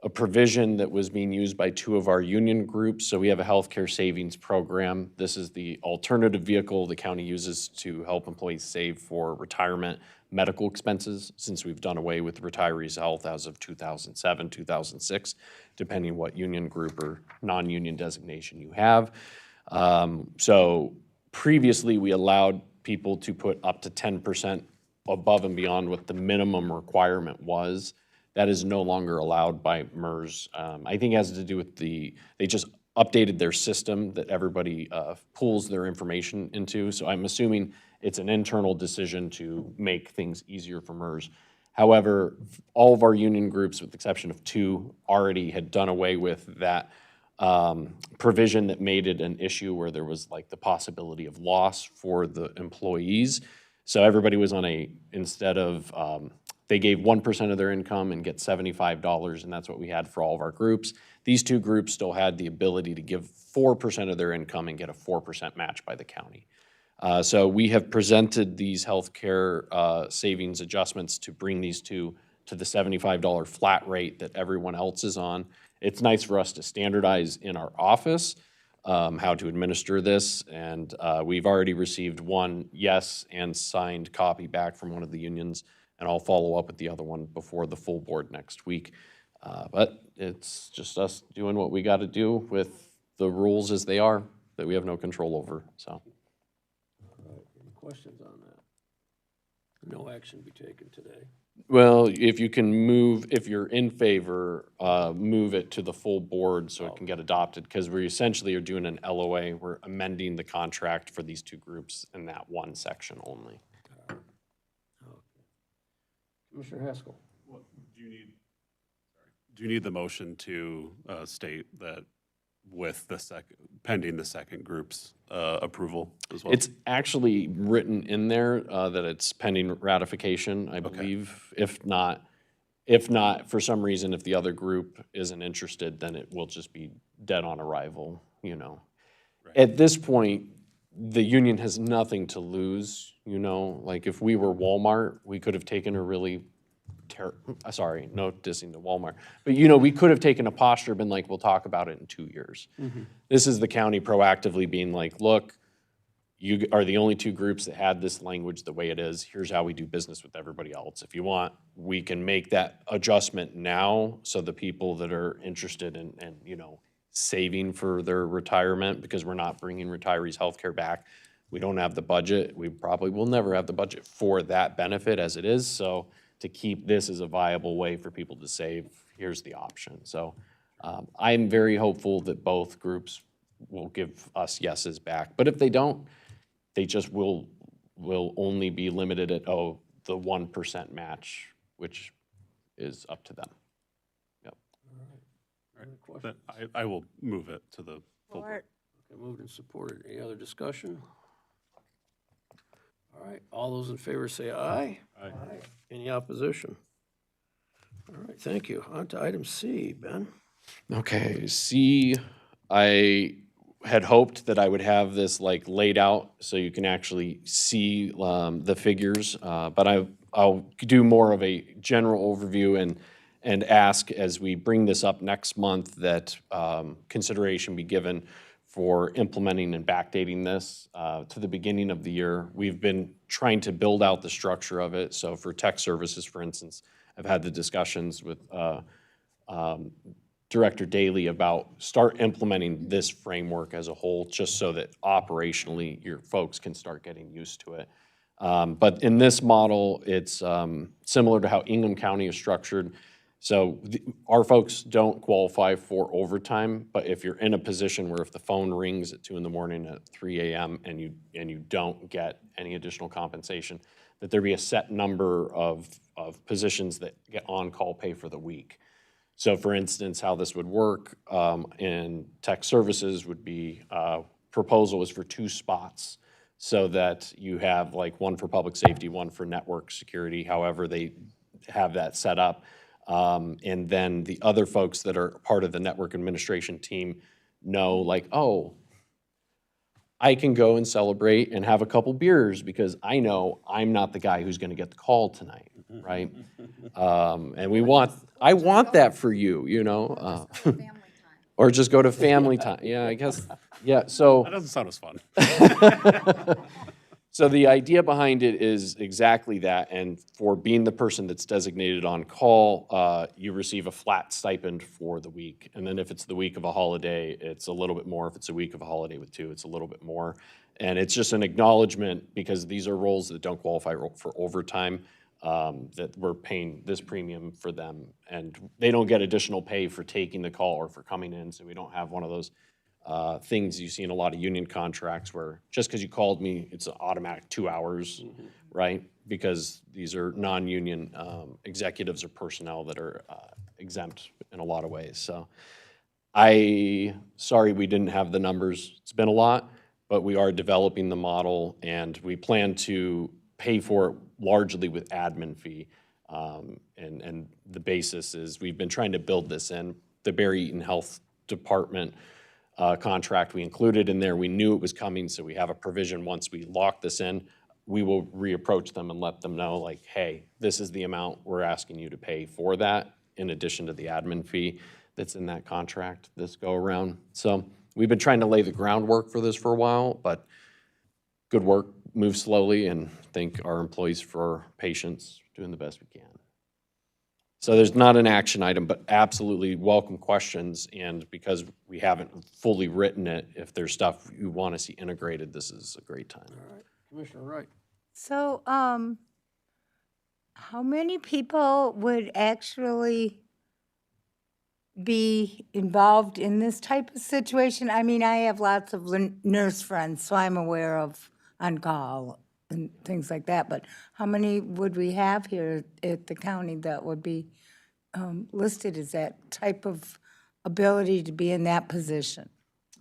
a provision that was being used by two of our union groups. So we have a healthcare savings program. This is the alternative vehicle the county uses to help employees save for retirement medical expenses, since we've done away with retirees' health as of 2007, 2006, depending what union group or non-union designation you have. So previously, we allowed people to put up to 10% above and beyond what the minimum requirement was. That is no longer allowed by MERS. I think it has to do with they just updated their system that everybody pulls their information into. So I'm assuming it's an internal decision to make things easier for MERS. However, all of our union groups, with the exception of two, already had done away with that provision that made it an issue where there was like the possibility of loss for the employees. So everybody was on instead of, they gave 1% of their income and get $75, and that's what we had for all of our groups. These two groups still had the ability to give 4% of their income and get a 4% match by the county. So we have presented these healthcare savings adjustments to bring these two to the $75 flat rate that everyone else is on. It's nice for us to standardize in our office how to administer this, and we've already received one yes and signed copy back from one of the unions and I'll follow up with the other one before the full board next week. But it's just us doing what we got to do with the rules as they are, that we have no control over, so. Any questions on that? No action be taken today. Well, if you can move, if you're in favor, move it to the full board so it can get adopted, because we essentially are doing an LOA. We're amending the contract for these two groups in that one section only. Commissioner Haskell. Do you need the motion to state that with the pending the second group's approval as well? It's actually written in there that it's pending ratification, I believe. If not, for some reason, if the other group isn't interested, then it will just be dead on arrival, you know. Right. At this point, the union has nothing to lose, you know. Like if we were Walmart, we could have taken a really sorry, no dissing to Walmart. But, you know, we could have taken a posture, been like, we'll talk about it in 2 years. This is the county proactively being like, look, you are the only two groups that had this language the way it is. Here's how we do business with everybody else. If you want, we can make that adjustment now so the people that are interested in, you know, saving for their retirement, because we're not bringing retirees' health care back. We don't have the budget. We probably will never have the budget for that benefit as it is. So to keep this as a viable way for people to save, here's the option. So I'm very hopeful that both groups will give us yeses back. But if they don't, they just will only be limited at, the 1% match, which is up to them. Yep. Then I will move it to the full board. Okay, moved and supported. Any other discussion? All right, all those in favor say aye. Aye. Any opposition? All right, thank you. On to item C, Ben. Okay, C, I had hoped that I would have this like laid out so you can actually see the figures, but I'll do more of a general overview and ask as we bring this up next month that consideration be given for implementing and backdating this to the beginning of the year. We've been trying to build out the structure of it. So for tech services, for instance, I've had the discussions with Director Daly about start implementing this framework as a whole, just so that operationally your folks can start getting used to it. But in this model, it's similar to how Ingham County is structured. So our folks don't qualify for overtime, but if you're in a position where if the phone rings at 2 in the morning at 3 a.m. and you don't get any additional compensation, that there be a set number of positions that get on-call pay for the week. So for instance, how this would work in tech services would be, proposal is for 2 spots so that you have like one for public safety, one for network security, however they have that set up. And then the other folks that are part of the network administration team know like, oh, I can go and celebrate and have a couple beers because I know I'm not the guy who's gonna get the call tonight, right? And I want that for you, you know? Or just go to family time, yeah, I guess, yeah, so. That doesn't sound as fun. So the idea behind it is exactly that, and for being the person that's designated on call, you receive a flat stipend for the week. And then if it's the week of a holiday, it's a little bit more. If it's a week of a holiday with 2, it's a little bit more. And it's just an acknowledgement, because these are roles that don't qualify for overtime, that we're paying this premium for them. And they don't get additional pay for taking the call or for coming in, so we don't have one of those things you see in a lot of union contracts where just because you called me, it's an automatic 2 hours, right? Because these are non-union executives or personnel that are exempt in a lot of ways. So sorry we didn't have the numbers. It's been a lot, but we are developing the model and we plan to pay for it largely with admin fee. And the basis is we've been trying to build this in. The Barry Eaton Health Department contract we included in there. We knew it was coming, so we have a provision. Once we lock this in, we will reapproach them and let them know, like, hey, this is the amount we're asking you to pay for that, in addition to the admin fee that's in that contract this go around. So we've been trying to lay the groundwork for this for a while, but good work move slowly and thank our employees for patience, doing the best we can. So there's not an action item, but absolutely welcome questions. And because we haven't fully written it, if there's stuff you want to see integrated, this is a great time. Commissioner Wright. So, how many people would actually be involved in this type of situation? I mean, I have lots of nurse friends, so I'm aware of on-call and things like that, but how many would we have here at the county that would be listed as that type of ability to be in that position?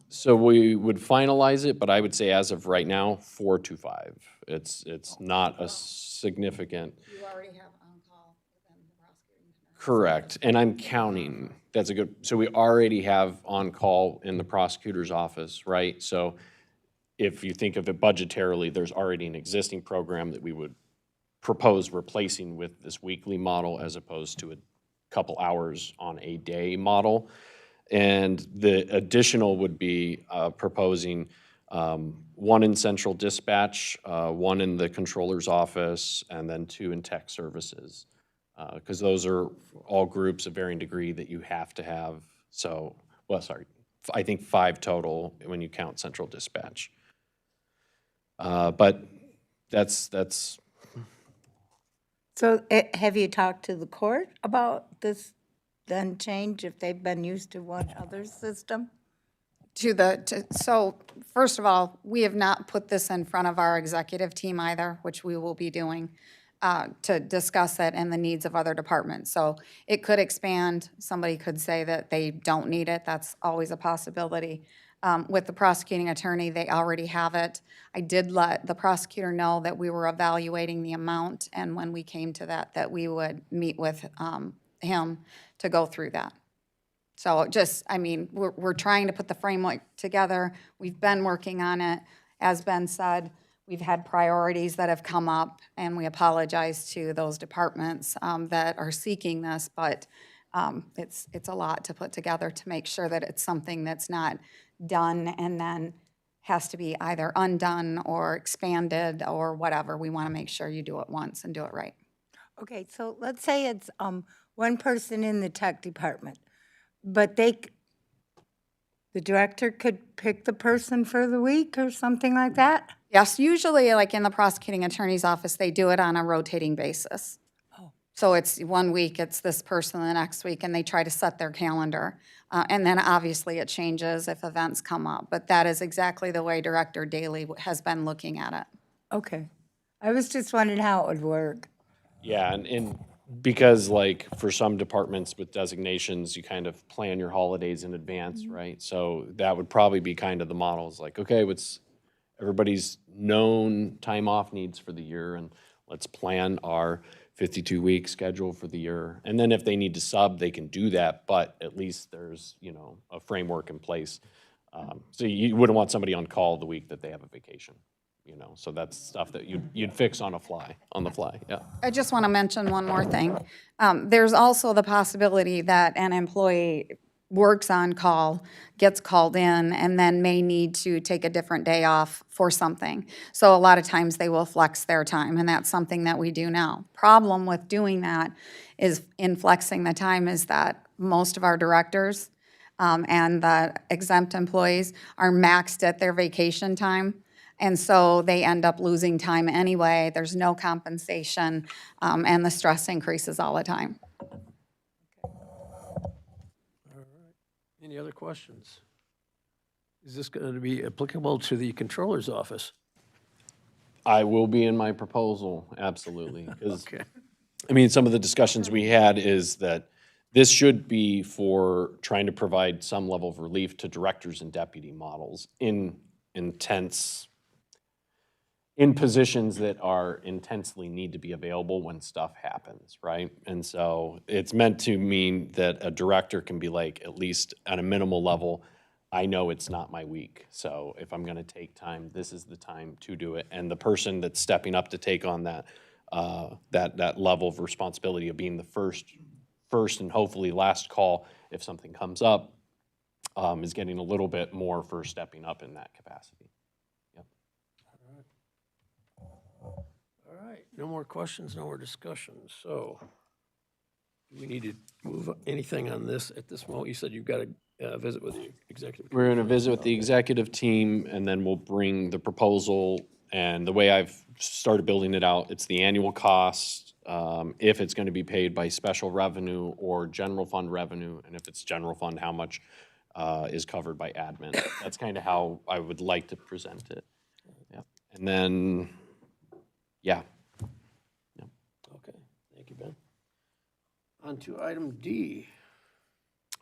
So we would finalize it, but I would say as of right now, 4 to 5. It's not a significant. You already have on-call within the prosecuting. Correct, and I'm counting. That's a good, so we already have on-call in the prosecutor's office, right? So if you think of it budgetarily, there's already an existing program that we would propose replacing with this weekly model as opposed to a couple hours on a day model. And the additional would be proposing one in central dispatch, one in the controller's office, and then 2 in tech services. Because those are all groups of varying degree that you have to have. So, well, sorry, I think 5 total when you count central dispatch. But that's. So have you talked to the court about this then change if they've been used to one other system? So first of all, we have not put this in front of our executive team either, which we will be doing to discuss it and the needs of other departments. So it could expand. Somebody could say that they don't need it. That's always a possibility. With the prosecuting attorney, they already have it. I did let the prosecutor know that we were evaluating the amount, and when we came to that we would meet with him to go through that. So just, I mean, we're trying to put the framework together. We've been working on it. As Ben said, we've had priorities that have come up, and we apologize to those departments that are seeking this, but it's a lot to put together to make sure that it's something that's not done and then has to be either undone or expanded or whatever. We want to make sure you do it once and do it right. Okay, so let's say it's one person in the tech department, but the director could pick the person for the week or something like that? Yes, usually like in the prosecuting attorney's office, they do it on a rotating basis. So it's one week, it's this person, the next week, and they try to set their calendar. And then obviously it changes if events come up, but that is exactly the way Director Daly has been looking at it. Okay. I was just wondering how it would work. Yeah, and because like for some departments with designations, you kind of plan your holidays in advance, right? So that would probably be kind of the model. It's like, okay, what's everybody's known time off needs for the year, and let's plan our 52-week schedule for the year. And then if they need to sub, they can do that, but at least there's, you know, a framework in place. So you wouldn't want somebody on call the week that they have a vacation, you know? So that's stuff that you'd fix on the fly, yeah. I just want to mention one more thing. There's also the possibility that an employee works on call, gets called in, and then may need to take a different day off for something. So a lot of times they will flex their time, and that's something that we do now. Problem with doing that is in flexing the time is that most of our directors and the exempt employees are maxed at their vacation time. And so they end up losing time anyway. There's no compensation, and the stress increases all the time. Any other questions? Is this going to be applicable to the controller's office? I will be in my proposal, absolutely. 'Cause, Okay. I mean, some of the discussions we had is that this should be for trying to provide some level of relief to directors and deputy models in positions that are intensely need to be available when stuff happens, right? And so it's meant to mean that a director can be like, at least at a minimal level, I know it's not my week. So if I'm gonna take time, this is the time to do it. And the person that's stepping up to take on that, that level of responsibility of being the first and hopefully last call if something comes up, is getting a little bit more for stepping up in that capacity. right, no more questions, no more discussion. So do we need to move anything on this at this moment? You said you've got to visit with the executive. We're going to committee. visit with the executive team, and then we'll bring the proposal. And the way I've started building it out, it's the annual cost, if it's going to be paid by special revenue or general fund revenue, and if it's general fund, how much is covered by admin. That's kind of how I would like to present it. Yeah. And then, yeah. Okay, thank you, Ben. On to item D.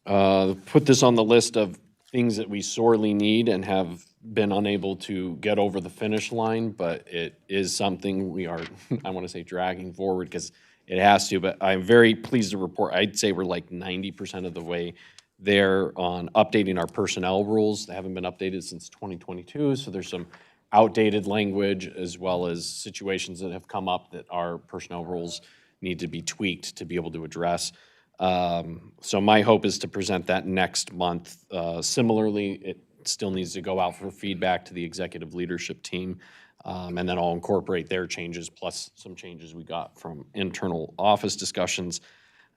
Put this on the list of things that we sorely need and have been unable to get over the finish line, but it is something we are, I want to say, dragging forward because it has to, but I'm very pleased to report, I'd say we're like 90% of the way there on updating our personnel rules. They haven't been updated since 2022, so there's some outdated language as well as situations that have come up that our personnel rules need to be tweaked to be able to address. So my hope is to present that next month. Similarly, it still needs to go out for feedback to the executive leadership team. And then I'll incorporate their changes plus some changes we got from internal office discussions.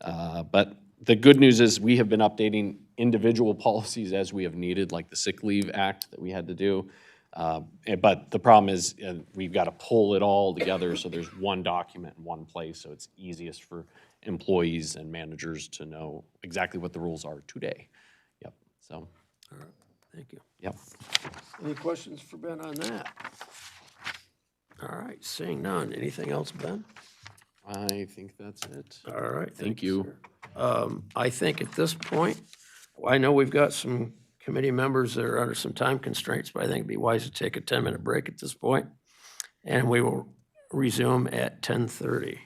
But the good news is we have been updating individual policies as we have needed, like the Sick Leave Act that we had to do. But the problem is we've got to pull it all together so there's one document in one place, so it's easiest for employees and managers to know exactly what the rules are today. Yep, so. All right, thank you. Yep. Any questions for Ben on that? All right, seeing none. Anything else, Ben? I think that's it. All right. Thank you. Sir. I think at this point, I know we've got some committee members that are under some time constraints, but I think it'd be wise to take a 10-minute break at this point, and we will resume at 10:30.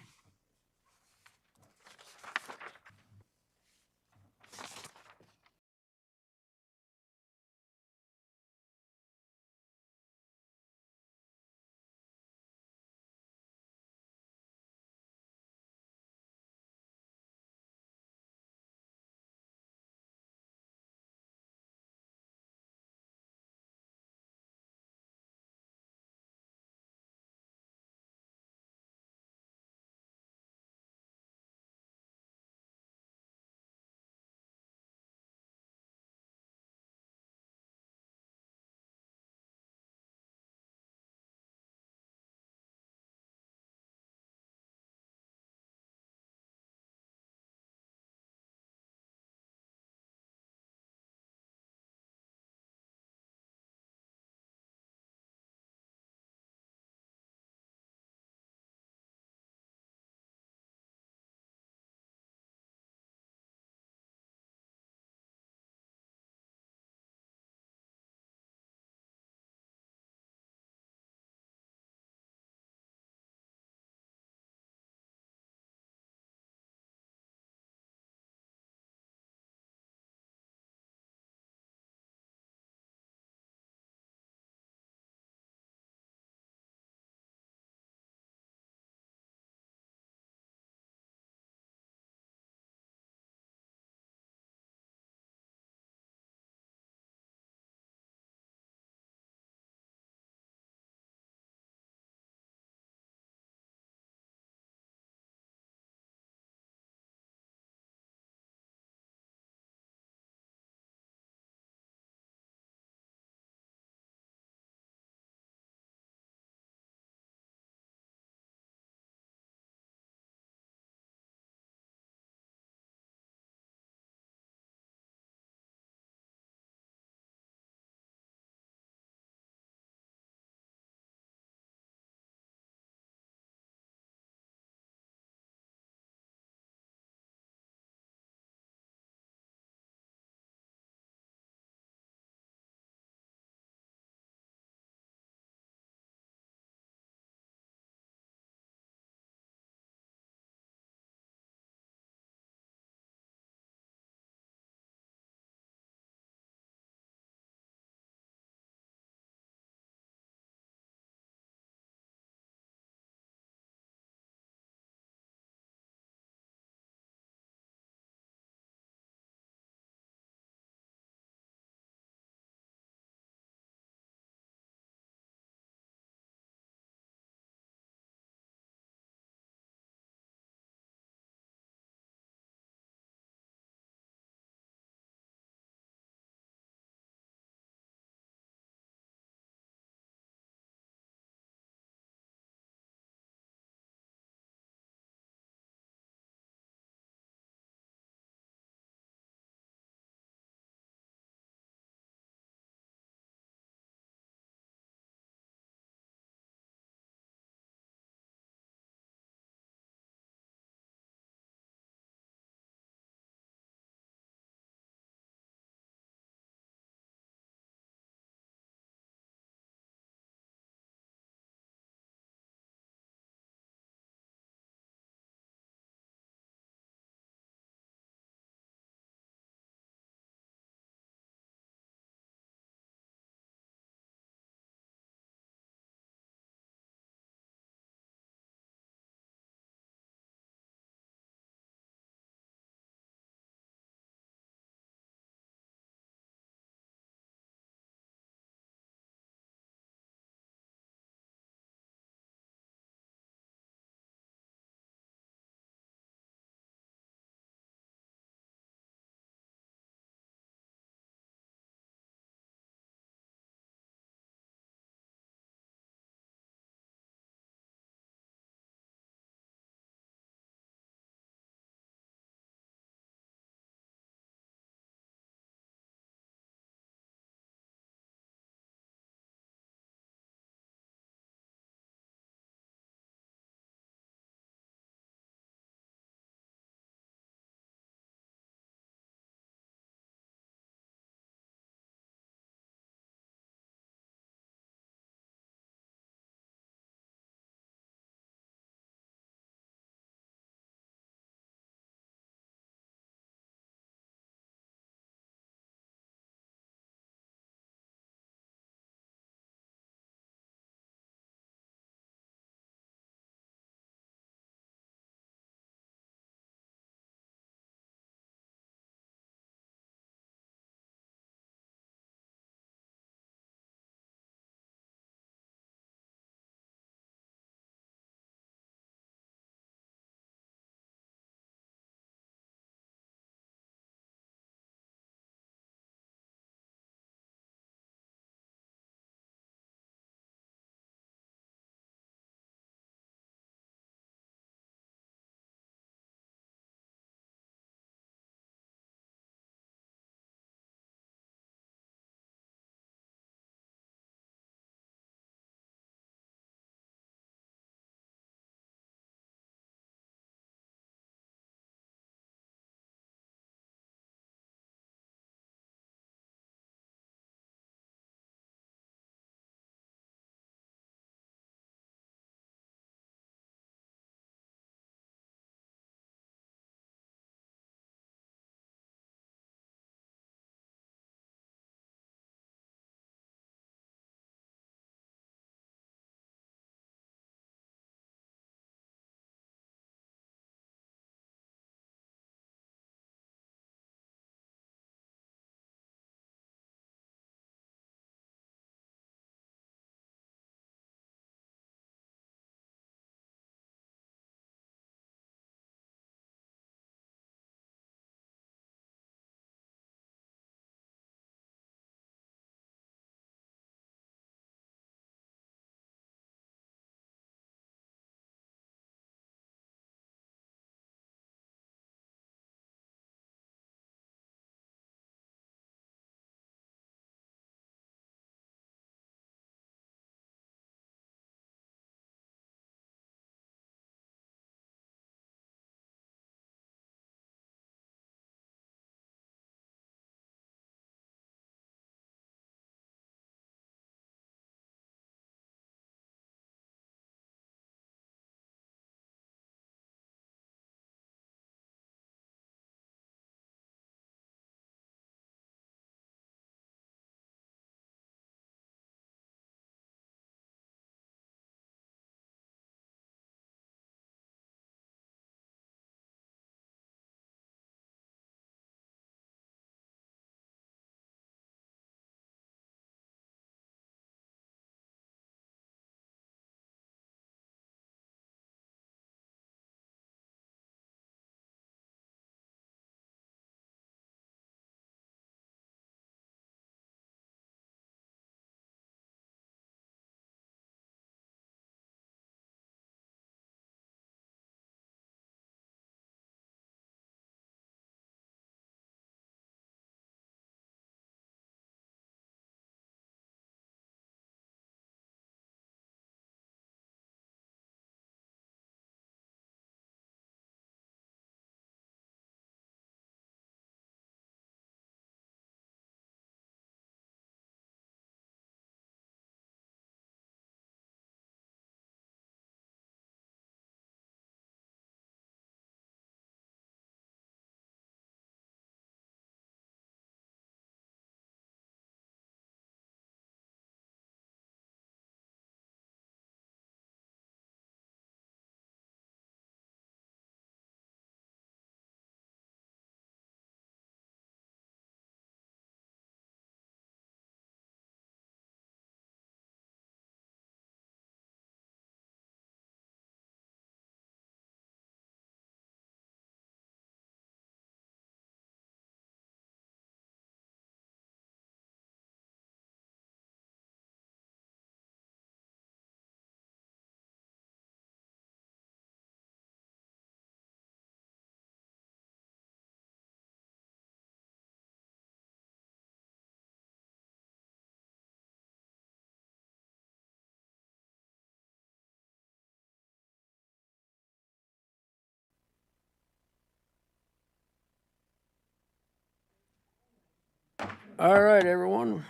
All right, everyone.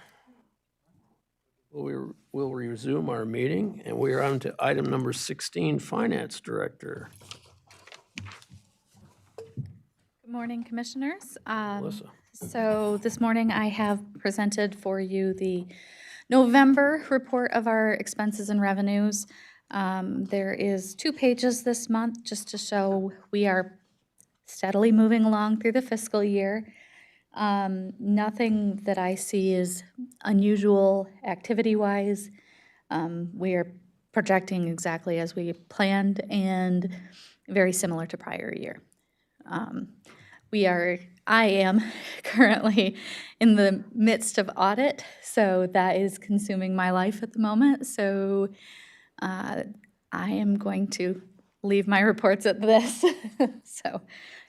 We'll resume our meeting, and we are on to item number 16, Finance Director. Good morning, Commissioners. Melissa. So this morning I have presented for you the November report of our expenses and revenues. There is 2 pages this month just to show we are steadily moving along through the fiscal year. Nothing that I see is unusual activity-wise. We are projecting exactly as we planned and very similar to prior year. I am currently in the midst of audit, so that is consuming my life at the moment. So I am going to leave my reports at this. So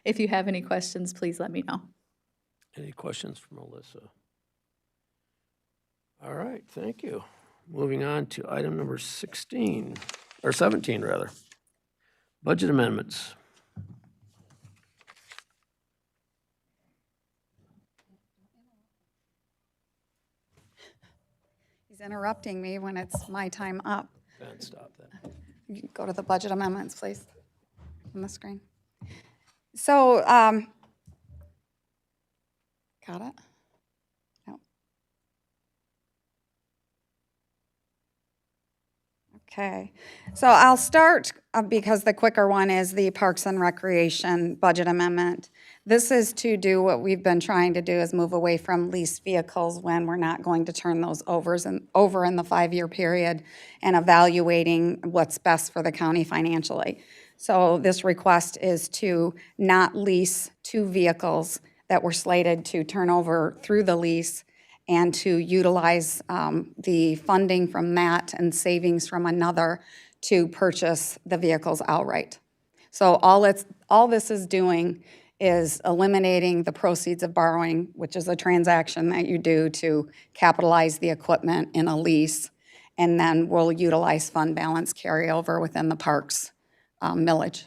if you have any questions, please let me know. Any questions for Melissa? All right, thank you. Moving on to item number 16, or 17 rather. Budget amendments. He's interrupting me when it's my time up. Ben, stop that. You can go to the budget amendments, please, on the screen. So, got it? No. Okay, so I'll start because the quicker one is the Parks and Recreation budget amendment. This is to do what we've been trying to do, is move away from leased vehicles when we're not going to turn those over in the 5-year period, and evaluating what's best for the county financially. So this request is to not lease 2 vehicles that were slated to turn over through the lease, and to utilize the funding from that and savings from another to purchase the vehicles outright. So all this is doing is eliminating the proceeds of borrowing, which is a transaction that you do to capitalize the equipment in a lease, and then we'll utilize fund balance carryover within the parks millage.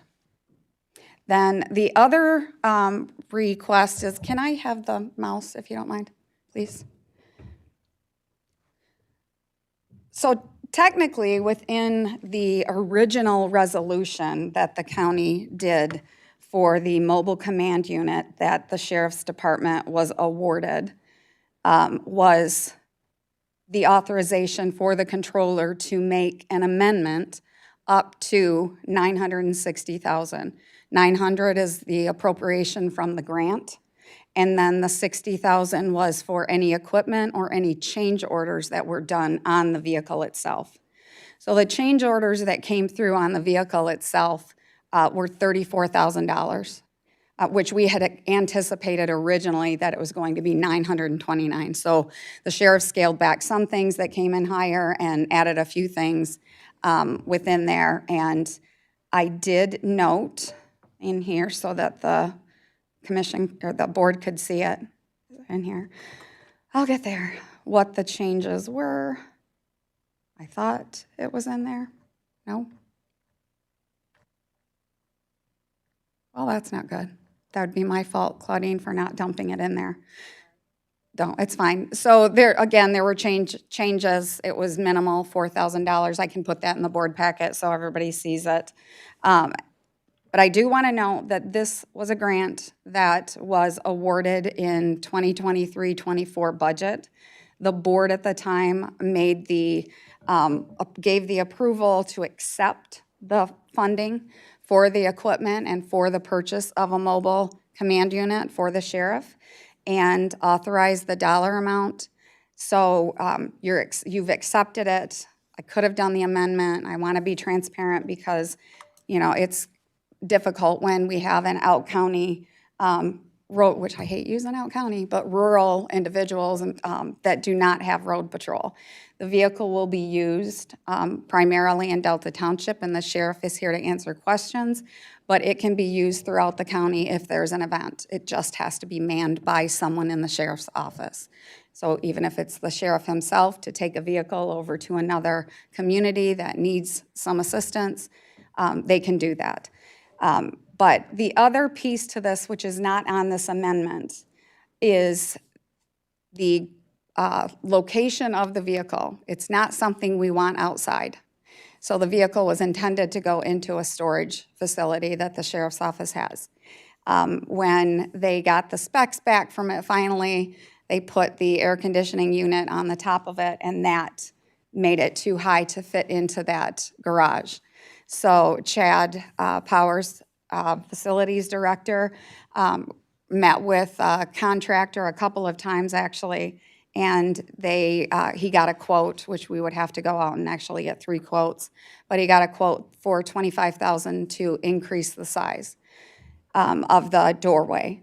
Then the other request is, can I have the mouse if you don't mind, please? So technically, within the original resolution that the county did for the mobile command unit that the Sheriff's Department was awarded, was the authorization for the controller to make an amendment up to $960,000. $900 is the appropriation from the grant, and then the $60,000 was for any equipment or any change orders that were done on the vehicle itself. So the change orders that came through on the vehicle itself were $34,000, which we had anticipated originally that it was going to be $929,000. So the sheriff scaled back some things that came in higher and added a few things within there. And I did note in here so that the commission or the board could see it in here. I'll get there. What the changes were. I thought it was in there. No? Well, that's not good. That would be my fault, Claudine, for not dumping it in there. Don't, it's fine. So there, again, there were changes. It was minimal, $4,000. I can put that in the board packet so everybody sees it. But I do want to note that this was a grant that was awarded in 2023-24 budget. The board at the time made gave the approval to accept the funding for the equipment and for the purchase of a mobile command unit for the sheriff, and authorized the dollar amount. So you've accepted it. I could have done the amendment. I want to be transparent because, you know, it's difficult when we have an out-county road, which I hate using out-county, but rural individuals that do not have road patrol. The vehicle will be used primarily in Delta Township, and the sheriff is here to answer questions, but it can be used throughout the county if there's an event. It just has to be manned by someone in the sheriff's office. So even if it's the sheriff himself to take a vehicle over to another community that needs some assistance, they can do that. But the other piece to this, which is not on this amendment, is the location of the vehicle. It's not something we want outside. So the vehicle was intended to go into a storage facility that the sheriff's office has. When they got the specs back from it finally, they put the air conditioning unit on the top of it, and that made it too high to fit into that garage. So Chad Powers, facilities director, met with a contractor a couple of times actually, and he got a quote, which we would have to go out and actually get 3 quotes, but he got a quote for $25,000 to increase the size of the doorway.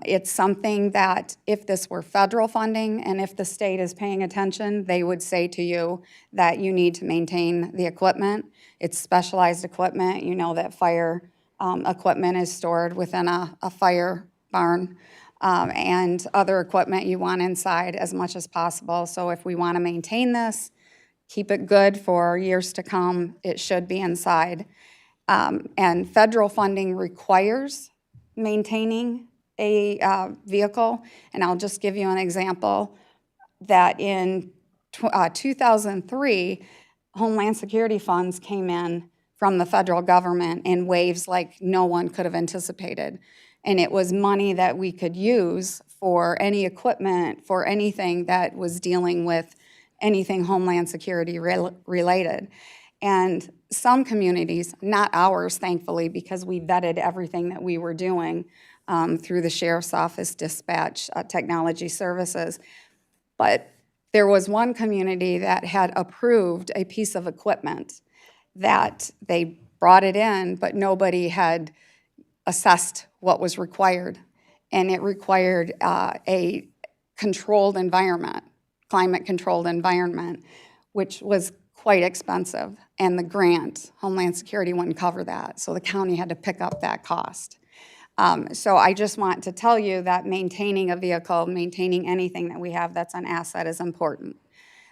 It's something that if this were federal funding and if the state is paying attention, they would say to you that you need to maintain the equipment. It's specialized equipment. You know that fire equipment is stored within a fire barn, and other equipment you want inside as much as possible. So if we want to maintain this, keep it good for years to come, it should be inside. And federal funding requires maintaining a vehicle, and I'll just give you an example that in 2003, Homeland Security funds came in from the federal government in waves like no one could have anticipated. And it was money that we could use for any equipment, for anything that was dealing with anything Homeland Security related. And some communities, not ours thankfully, because we vetted everything that we were doing through the Sheriff's Office Dispatch Technology Services, but there was one community that had approved a piece of equipment that they brought it in, but nobody had assessed what was required. And it required a controlled environment, climate-controlled environment, which was quite expensive. And the grant, Homeland Security wouldn't cover that, so the county had to pick up that cost. So I just want to tell you that maintaining a vehicle, maintaining anything that we have that's an asset is important.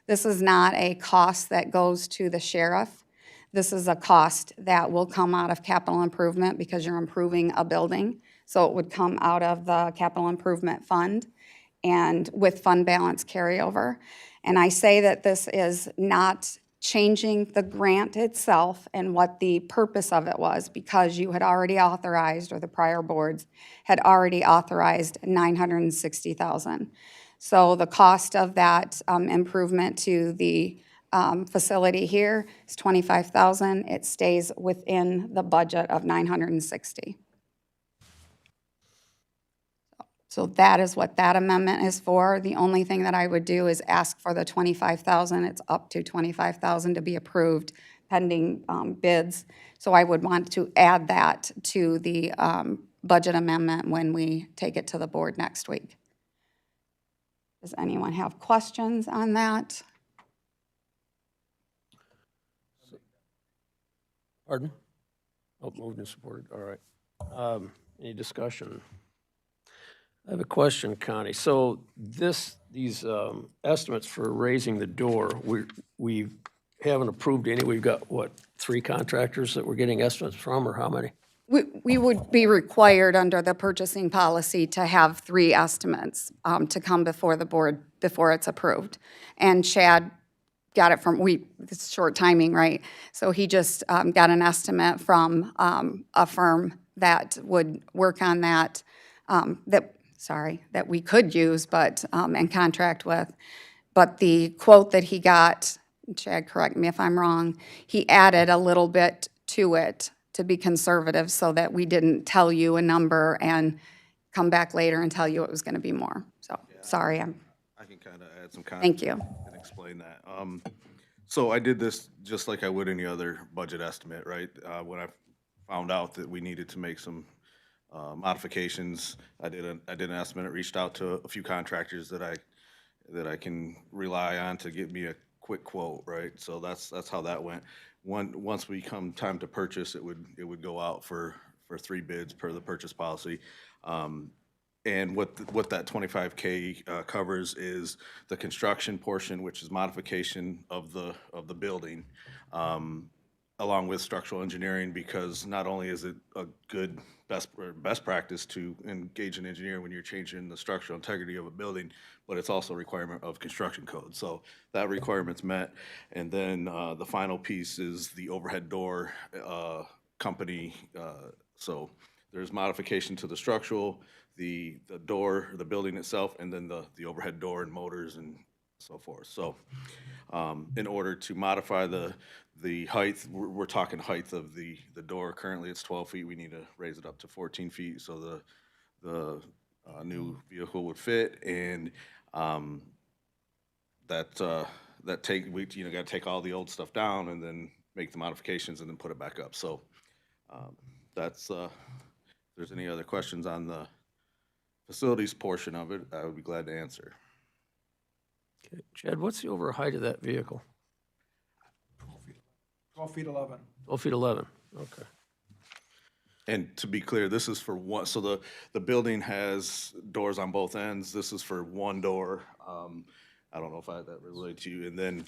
This is not a cost that goes to the sheriff. This is a cost that will come out of capital improvement because you're improving a building. So it would come out of the capital improvement fund and with fund balance carryover. And I say that this is not changing the grant itself and what the purpose of it was, because you had already authorized, or the prior boards had already authorized $960,000. So the cost of that improvement to the facility here is $25,000. It stays within the budget of $960,000. So that is what that amendment is for. The only thing that I would do is ask for the $25,000. It's up to $25,000 to be approved pending bids. So I would want to add that to the budget amendment when we take it to the board next week. Does anyone have questions on that? Pardon? Oh, moved and supported, all right. Any discussion? I have a question, Connie. So these estimates for raising the door, we haven't approved any. We've got, what, 3 contractors that we're getting estimates from, or how many? We would be required under the purchasing policy to have 3 estimates to come before the board before it's approved. And Chad got it from, it's short timing, right? So he just got an estimate from a firm that would work on that, that we could use, but, and contract with. But the quote that he got, Chad, correct me if I'm wrong, he added a little bit to it to be conservative so that we didn't tell you a number and come back later and tell you it was going to be more. So, sorry. I can kind of add some Thank context you. and explain that. So I did this just like I would any other budget estimate, right? When I found out that we needed to make some modifications, I did an estimate, reached out to a few contractors that I can rely on to give me a quick quote, right? So that's how that went. Once we come time to purchase, it would go out for 3 bids per the purchase policy. And what that $25K covers is the construction portion, which is modification of the building, along with structural engineering, because not only is it a good best practice to engage an engineer when you're changing the structural integrity of a building, but it's also a requirement of construction code. So that requirement's met. And then the final piece is the overhead door company. So there's modification to the structural, the door, the building itself, and then the overhead door and motors and so forth. So in order to modify the height, we're talking height of the door. Currently, it's 12 feet. We need to raise it up to 14 feet so the new vehicle would fit. And we got to take all the old stuff down and then make the modifications and then put it back up. So that's if there's any other questions on the facilities portion of it, I would be glad to answer. Okay. Chad, what's the over height of that vehicle? 12 feet 11. 12 feet 11, okay. And to be clear, this is for one, so the building has doors on both ends. This is for one door. I don't know if I had that related to you. And then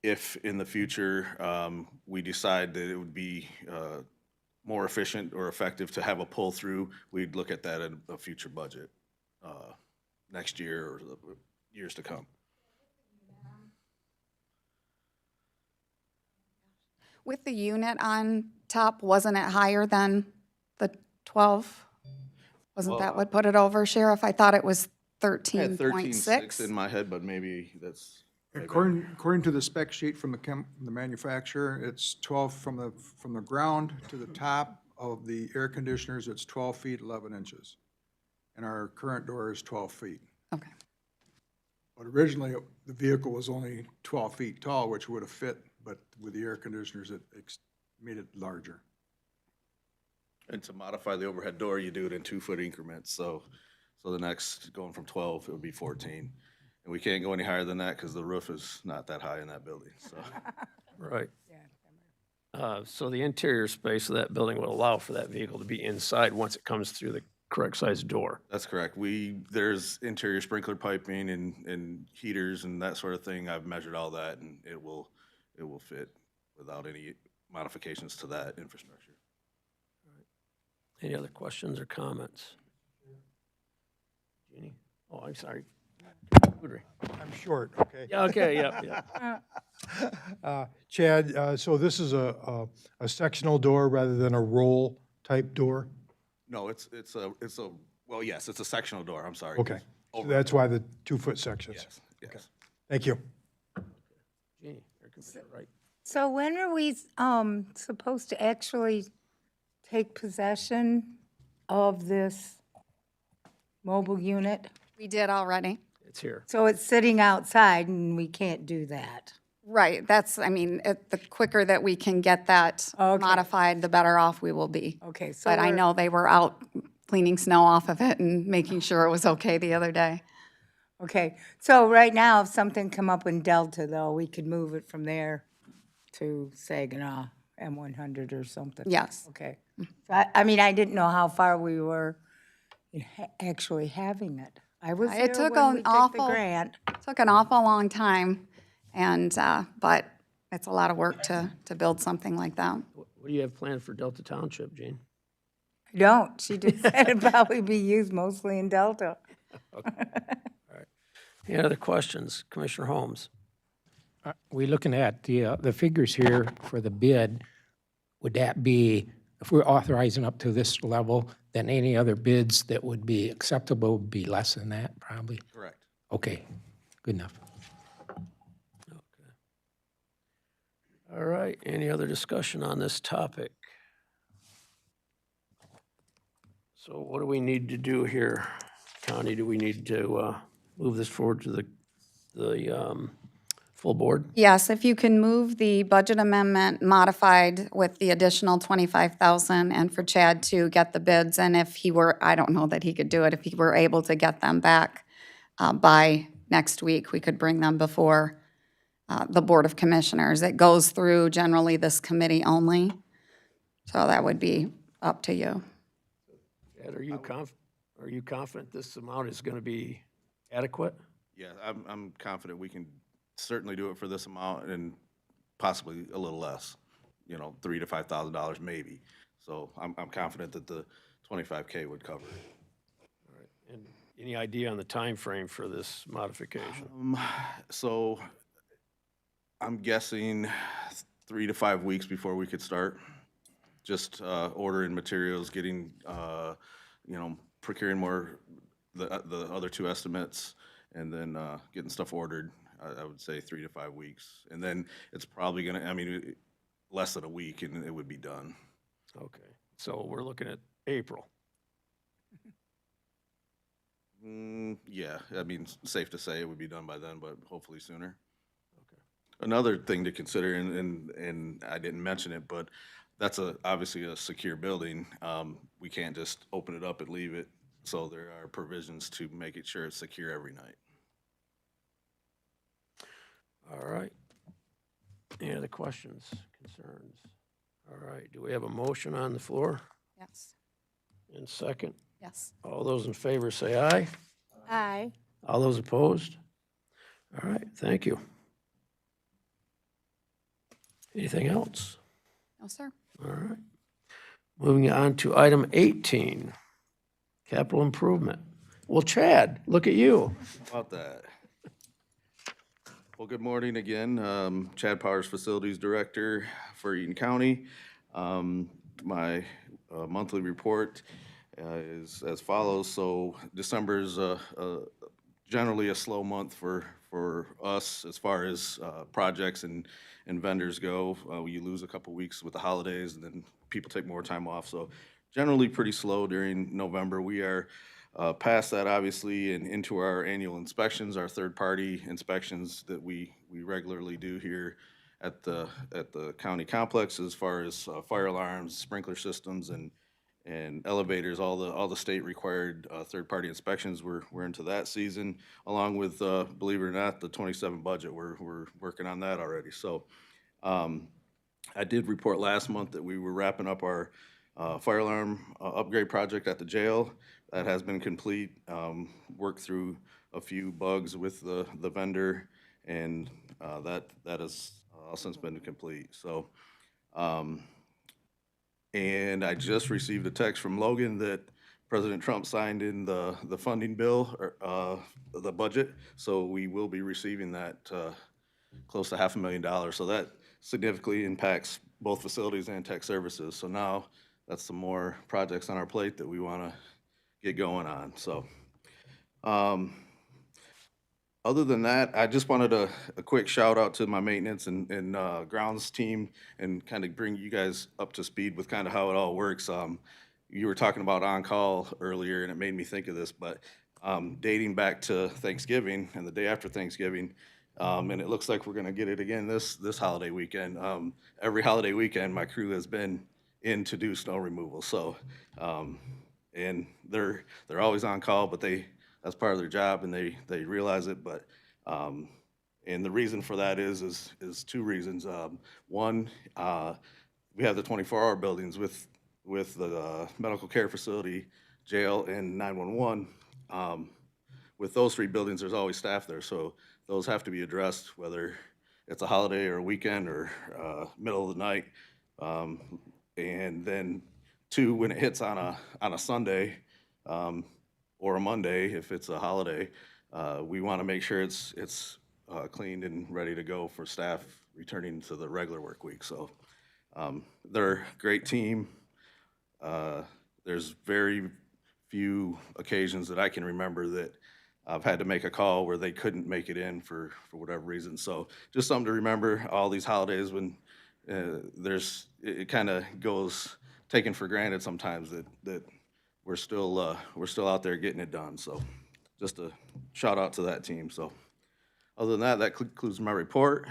if in the future we decide that it would be more efficient or effective to have a pull-through, we'd look at that in a future budget next year or the years to come. With the unit on top, wasn't it higher than the 12? Wasn't that what put it over, Sheriff? I thought it was I had 13.6 13.6. in my head, but maybe that's. According to the spec sheet from the manufacturer, it's 12 from the ground to the top of the air conditioners, it's 12 feet 11 inches. And our current door is 12 feet. Okay. But originally, the vehicle was only 12 feet tall, which would have fit, but with the air conditioners, it made it larger. And to modify the overhead door, you do it in 2-foot increments. So the next, going from 12, it would be 14. And we can't go any higher than that because the roof is not that high in that building, so. Right. So the interior space of that building would allow for that vehicle to be inside once it comes through the correct size door. That's correct. There's interior sprinkler piping and heaters and that sort of thing. I've measured all that, and it will fit without any modifications to that infrastructure. Any other questions or comments? Jeannie? Oh, I'm sorry. I'm short, okay? Yeah, okay, yeah. Chad, so this is a sectional door rather than a roll-type door? No, it's a well, yes, it's a sectional door. I'm sorry. Okay, so that's why the 2-foot sections? Yes. Thank you. Jeannie, your computer, right? So when are we supposed to actually take possession of this mobile unit? We did already. It's here. So it's sitting outside and we can't do that? Right, the quicker that we can get that modified, the better off we will be. Okay, so But I we're- know they were out cleaning snow off of it and making sure it was okay the other day. Okay, so right now, if something come up in Delta, though, we could move it from there to Saginaw, M100 or something? Yes. Okay. So I mean, I didn't know how far we were in actually having it. I was It there took when an we took the awful, grant. took an awful long time, and, but it's a lot of work to build something like that. What do you have planned for Delta Township, Jean? I don't. She just said it'd probably be used mostly in Delta. Any other questions? Commissioner Holmes? We're looking at the figures here for the bid. Would that be, if we're authorizing up to this level, then any other bids that would be acceptable would be less than that, probably? Correct. Okay, good enough. All right, any other discussion on this topic? So what do we need to do here? Connie, do we need to move this forward to the full board? Yes, if you can move the budget amendment modified with the additional 25,000 and for Chad to get the bids, and if he were, I don't know that he could do it, if he were able to get them back by next week, we could bring them before the Board of Commissioners. It goes through generally this committee only, so that would be up to you. Ed, are you confident this amount is going to be adequate? Yeah, I'm confident we can certainly do it for this amount and possibly a little less. you know, $3,000 to $5,000 maybe. So I'm confident that the 25K would cover it. And any idea on the time frame for this modification? So I'm guessing 3 to 5 weeks before we could start. Just ordering materials, getting, you know, procuring more, the other two estimates, and then getting stuff ordered. I would say 3 to 5 weeks. And then it's probably gonna, I mean, less than a week and it would be done. Okay, so we're looking at April. Yeah, I mean, safe to say it would be done by then, but hopefully sooner. Okay. Another thing to consider, and I didn't mention it, but that's obviously a secure building. We can't just open it up and leave it. So there are provisions to make it sure it's secure every night. All right. Any other questions, concerns? All right, do we have a motion on the floor? Yes. And second? Yes. All those in favor say aye. Aye. All those opposed? All right, thank you. Anything else? No, sir. All right. Moving on to item 18, capital improvement. Well, Chad, look at you. How about that? Well, good morning again. Chad Powers, Facilities Director for Eaton County. My monthly report is as follows. So December is generally a slow month for us as far as projects and vendors go. You lose a couple weeks with the holidays, and then people take more time off. So generally pretty slow during November. We are past that, obviously, and into our annual inspections, our third-party inspections that we regularly do here at the county complex, as far as fire alarms, sprinkler systems, and elevators, all the state-required third-party inspections. We're into that season, along with, believe it or not, the 27 budget. We're working on that already. So I did report last month that we were wrapping up our fire alarm upgrade project at the jail. That has been complete. Worked through a few bugs with the vendor, and that has since been complete. So, and I just received a text from Logan that President Trump signed in the funding bill, the budget. So we will be receiving that close to $500,000. So that significantly impacts both facilities and tech services. So now that's some more projects on our plate that we want to get going on. So other than that, I just wanted a quick shout out to my maintenance and grounds team, and kind of bring you guys up to speed with kind of how it all works. You were talking about on-call earlier, and it made me think of this, but dating back to Thanksgiving and the day after Thanksgiving, and it looks like we're going to get it again this holiday weekend. Every holiday weekend, my crew has been in to do snow removal. So, and they're always on call, but that's part of their job, and they realize it. But and the reason for that is two reasons. One, we have the 24-hour buildings with the medical care facility, jail, and 911. With those three buildings, there's always staff there, so those have to be addressed, whether it's a holiday or a weekend or middle of the night. And then two, when it hits on a Sunday or a Monday, if it's a holiday, we want to make sure it's cleaned and ready to go for staff returning to the regular work week. So they're a great team. There's very few occasions that I can remember that I've had to make a call where they couldn't make it in for whatever reason. So just something to remember all these holidays when it kind of goes taken for granted sometimes that we're still out there getting it done. So just a shout out to that team. So other than that, that concludes my report.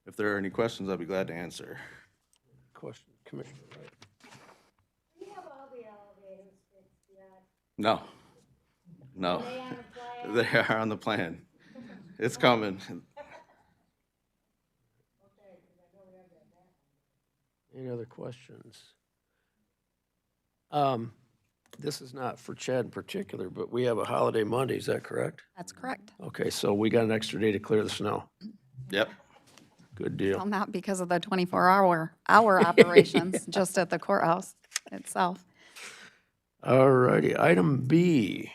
If there are any questions, I'd be glad to answer. Question, Commissioner Wright. Do you have all the elevators fixed yet? No. No. Are they on a plan? They are on the plan. It's coming. Okay, 'cause I know we have that back. Any other questions? This is not for Chad in particular, but we have a holiday Monday, is that correct? That's correct. Okay, so we got an extra day to clear the snow. Yep. Good deal. Well, not because of the 24-hour operations, just at the courthouse itself. All righty, item B.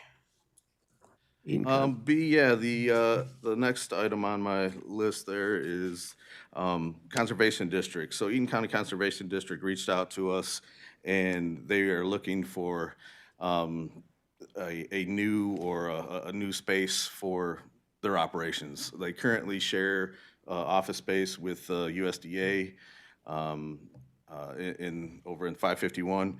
B, yeah, the next item on my list there is Conservation District. So Eaton County Conservation District reached out to us, and they are looking for a new or a new space for their operations. They currently share office space with USDA over in 551.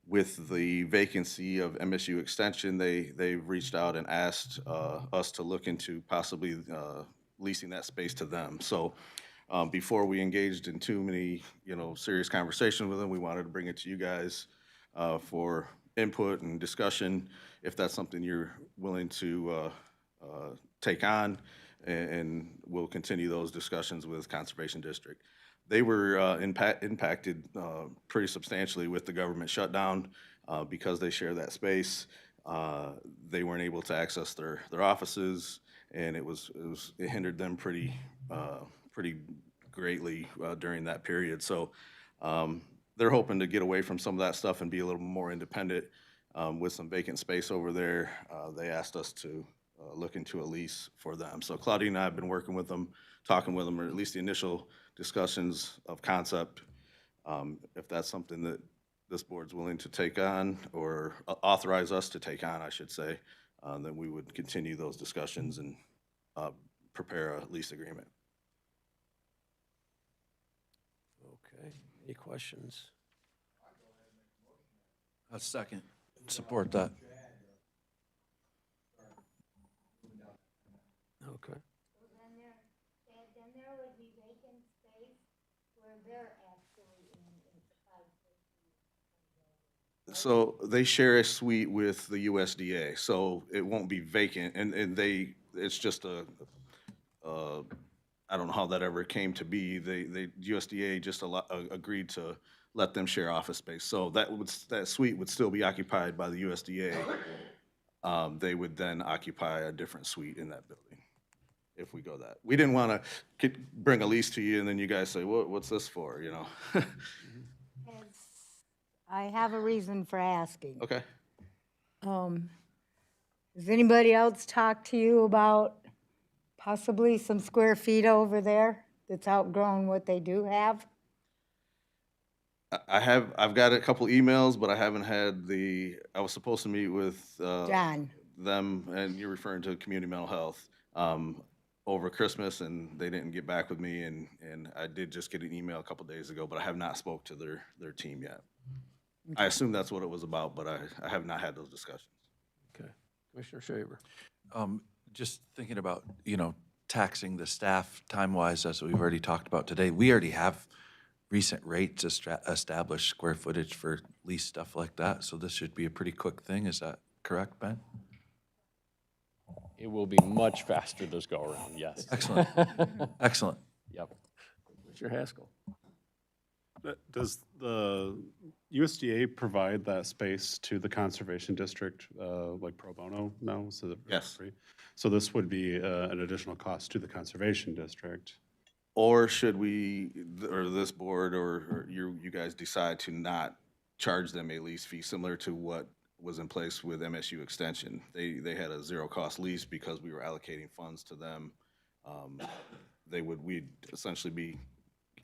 With the vacancy of MSU Extension, they've reached out and asked us to look into possibly leasing that space to them. So before we engaged in too many, serious conversations with them, we wanted to bring it to you guys for input and discussion, if that's something you're willing to take on, and we'll continue those discussions with Conservation District. They were impacted pretty substantially with the government shutdown because they share that space. They weren't able to access their offices, and it hindered them pretty greatly during that period. So they're hoping to get away from some of that stuff and be a little more independent with some vacant space over there. They asked us to look into a lease for them. So Claudia and I have been working with them, talking with them, or at least the initial discussions of concept. If that's something that this board's willing to take on, or authorize us to take on, I should say, then we would continue those discussions and prepare a lease agreement. Okay, any questions? A second. Support that. Okay. Then there would be vacant space where they're actually in the 550. So they share a suite with the USDA, so it won't be vacant, and it's just I don't know how that ever came to be. USDA just agreed to let them share office space. So that suite would still be occupied by the USDA. They would then occupy a different suite in that building if we go that. We didn't want to bring a lease to you and then you guys say, what's this for, I have a reason for asking. Okay. Has anybody else talked to you about possibly some square feet over there that's outgrown what they do have? I've got a couple emails, but I haven't had I was supposed to meet with John. them, and you're referring to community mental health, over Christmas, and they didn't get back with me, and I did just get an email a couple days ago, but I have not spoke to their team yet. I assume that's what it was about, but I have not had those discussions. Okay, Commissioner Shaver. Just thinking about, taxing the staff time-wise, as we've already talked about today, we already have recent rates established square footage for lease stuff like that, so this should be a pretty quick thing. Is that correct, Ben? It will be much faster this go around, yes. Excellent. Excellent. Yep. Commissioner Haskell. Does the USDA provide that space to the Conservation District, like pro bono now? So that Yes. free? So this would be an additional cost to the Conservation District? Or should we, or this board, or you guys decide to not charge them a lease fee similar to what was in place with MSU Extension? They had a zero-cost lease because we were allocating funds to them. We'd essentially be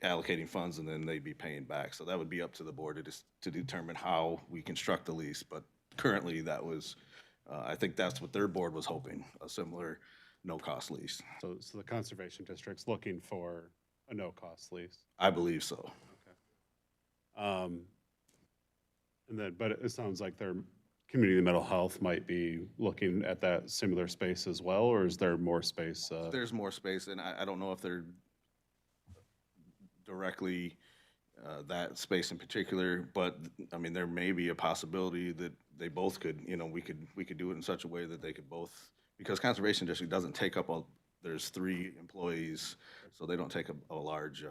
allocating funds and then they'd be paying back. So that would be up to the board to determine how we construct the lease. But currently that was, I think that's what their board was hoping, a similar no-cost lease. So the Conservation District's looking for a no-cost lease? I believe so. Okay. But it sounds like their community mental health might be looking at that similar space as well, or is there more space? There's more space, and I don't know if they're directly that space in particular, but I mean, there may be a possibility that they both could, we could do it in such a way that they could both, because Conservation District doesn't take up there's 3 employees, so they don't take a large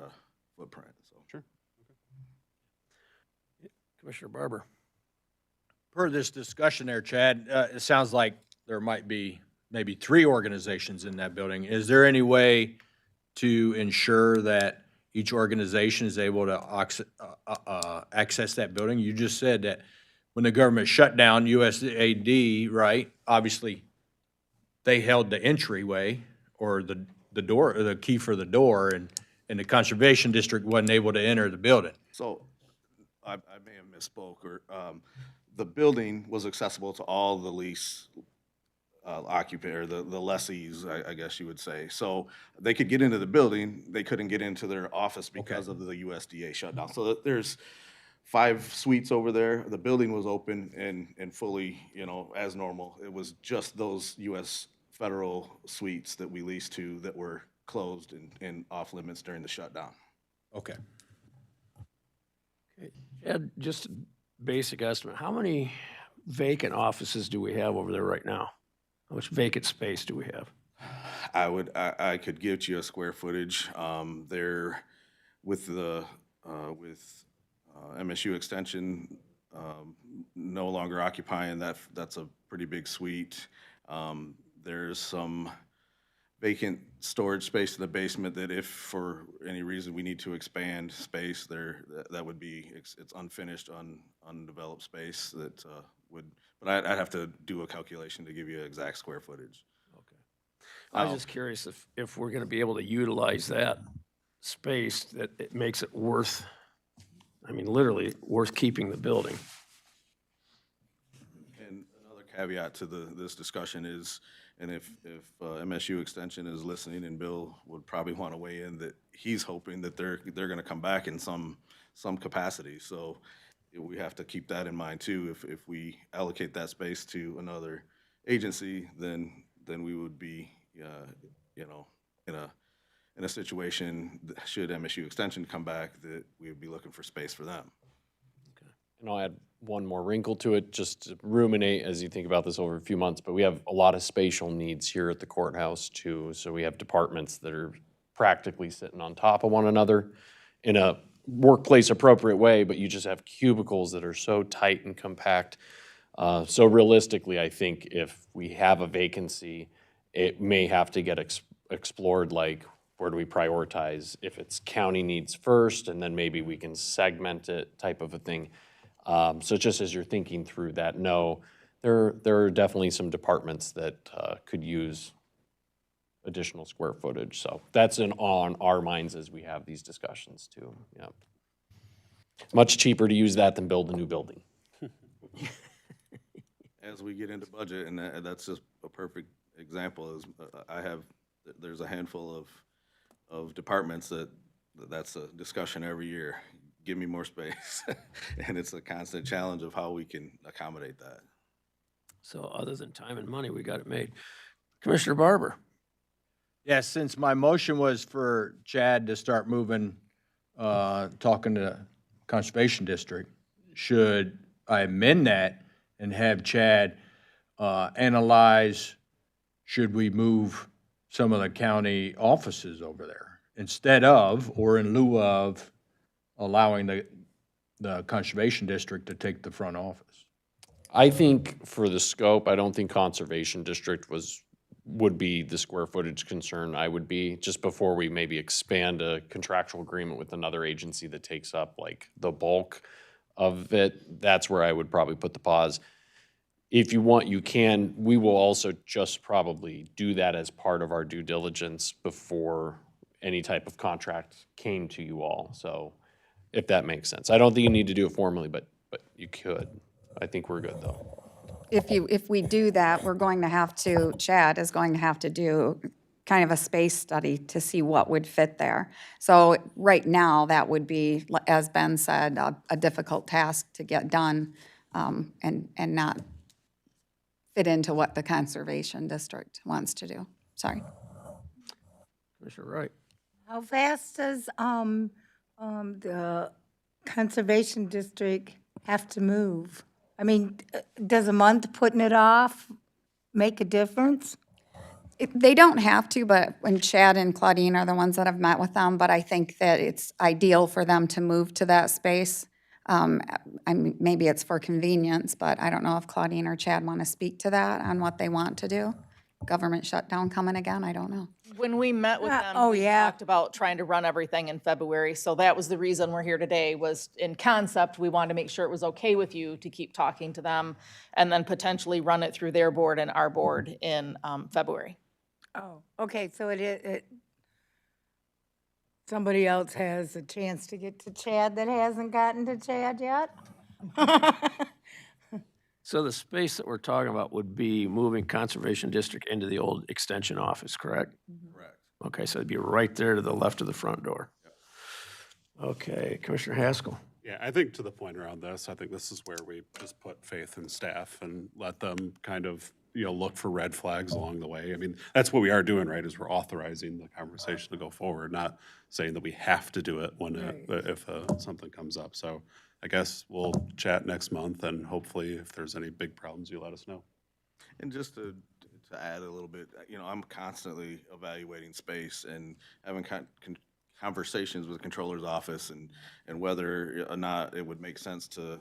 footprint, so. Sure. Okay. Commissioner Barber. Per this discussion there, Chad, it sounds like there might be maybe 3 organizations in that building. Is there any way to ensure that each organization is able to access that building? You just said that when the government shut down USAID, right, obviously, they held the entryway or the door, or the key for the door, and the conservation district wasn't able to enter the building. So I may have misspoke, or the building was accessible to all the lease occupant, or the lessees, I guess you would say. So they could get into the building, they couldn't get into their office because of the USDA shutdown. So there's 5 suites over there. The building was open and fully, as normal. It was just those U.S. federal suites that we leased to that were closed and off limits during the shutdown. Okay. Ed, just a basic estimate, how many vacant offices do we have over there right now? How much vacant space do we have? I could give you a square footage. There, with MSU Extension no longer occupying that's a pretty big suite. There's some vacant storage space in the basement that if for any reason we need to expand space there, that would be, it's unfinished, undeveloped space that would, but I'd have to do a calculation to give you exact square footage. I was just curious if we're gonna be able to utilize that space, that it makes it worth, literally worth keeping the building. And another caveat to this discussion is, and if MSU Extension is listening, and Bill would probably want to weigh in, that he's hoping that they're going to come back in some capacity. So we have to keep that in mind too. If we allocate that space to another agency, then we would be, in a situation, should MSU Extension come back, that we would be looking for space for them. And I'll add one more wrinkle to it, just to ruminate as you think about this over a few months, but we have a lot of spatial needs here at the courthouse too. So we have departments that are practically sitting on top of one another in a workplace appropriate way, but you just have cubicles that are so tight and compact. So realistically, I think if we have a vacancy, it may have to get explored, like where do we prioritize? If it's county needs first, and then maybe we can segment it, type of a thing. So just as you're thinking through that, no, there are definitely some departments that could use additional square footage. So that's on our minds as we have these discussions too. Yeah, much cheaper to use that than build a new building. As we get into budget, and that's just a perfect example, is there's a handful of departments that's a discussion every year. Give me more space. And it's a constant challenge of how we can accommodate that. So other than time and money, we got it made. Commissioner Barber? Yes, since my motion was for Chad to start moving, talking to Conservation District, should I amend that and have Chad analyze, should we move some of the county offices over there instead of, or in lieu of, allowing the Conservation District to take the front office? I think for the scope, I don't think Conservation District would be the square footage concern I would be, just before we maybe expand a contractual agreement with another agency that takes up like the bulk of it. That's where I would probably put the pause. If you want, you can. We will also just probably do that as part of our due diligence before any type of contract came to you all. So if that makes sense. I don't think you need to do it formally, but you could. I think we're good though. If we do that, Chad is going to have to do kind of a space study to see what would fit there. So right now, that would be, as Ben said, a difficult task to get done and not fit into what the Conservation District wants to do. Sorry. Commissioner Wright? How fast does the Conservation District have to move? Does a month putting it off make a difference? They don't have to, but when Chad and Claudine are the ones that have met with them, but I think that it's ideal for them to move to that space. Maybe it's for convenience, but I don't know if Claudine or Chad want to speak to that on what they want to do. government shutdown coming again, I don't know. When we met with them, oh, we yeah. talked about trying to run everything in February. So that was the reason we're here today, was in concept, we wanted to make sure it was okay with you to keep talking to them and then potentially run it through their board and our board in February. Oh, okay, so somebody else has a chance to get to Chad that hasn't gotten to Chad yet? So the space that we're talking about would be moving Conservation District into the old Extension office, correct? Correct. Okay, so it'd be right there to the left of the front door. Okay, Commissioner Haskell. Yeah, I think to the point around this, I think this is where we just put faith in staff and let them kind of, look for red flags along the way. I mean, that's what we are doing, right, is we're authorizing the conversation to go forward, not saying that we have to do it when, if something comes up. So I guess we'll chat next month, and hopefully if there's any big problems, you let us know. And just to add a little bit, I'm constantly evaluating space and having conversations with the controller's office and whether or not it would make sense to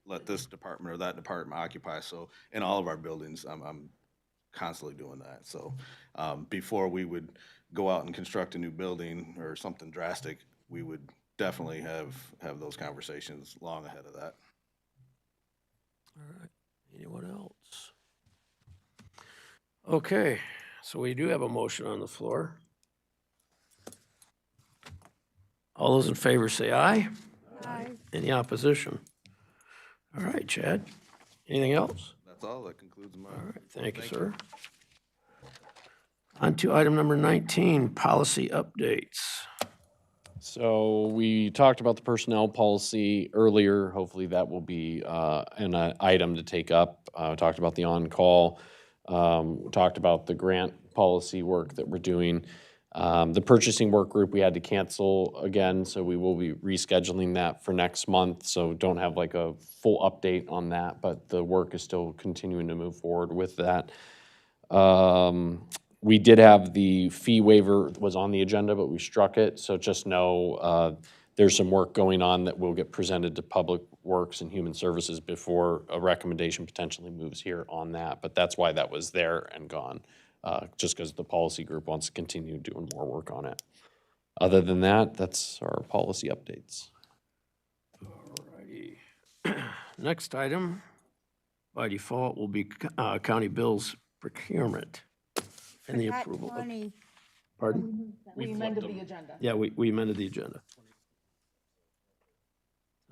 let this department or that department occupy. So in all of our buildings, I'm constantly doing that. So before we would go out and construct a new building or something drastic, we would definitely have those conversations long ahead of that. All right, anyone else? Okay, so we do have a motion on the floor. All those in favor say aye. Aye. Any opposition? All right, Chad. Anything else? That's all. That concludes my. All right, thank you, sir. On to item number 19, policy updates. So we talked about the personnel policy earlier. Hopefully that will be an item to take up. Talked about the on-call. Talked about the grant policy work that we're doing. The purchasing work group, we had to cancel again, so we will be rescheduling that for next month. So don't have like a full update on that, but the work is still continuing to move forward with that. We did have the fee waiver was on the agenda, but we struck it. So just know there's some work going on that will get presented to Public Works and Human Services before a recommendation potentially moves here on that. But that's why that was there and gone. Just because the policy group wants to continue doing more work on it. Other than that, that's our policy updates. Alrighty. Next item, by default, will be county bills procurement and the approval of. Pardon? We amended the agenda. Yeah, we amended the agenda.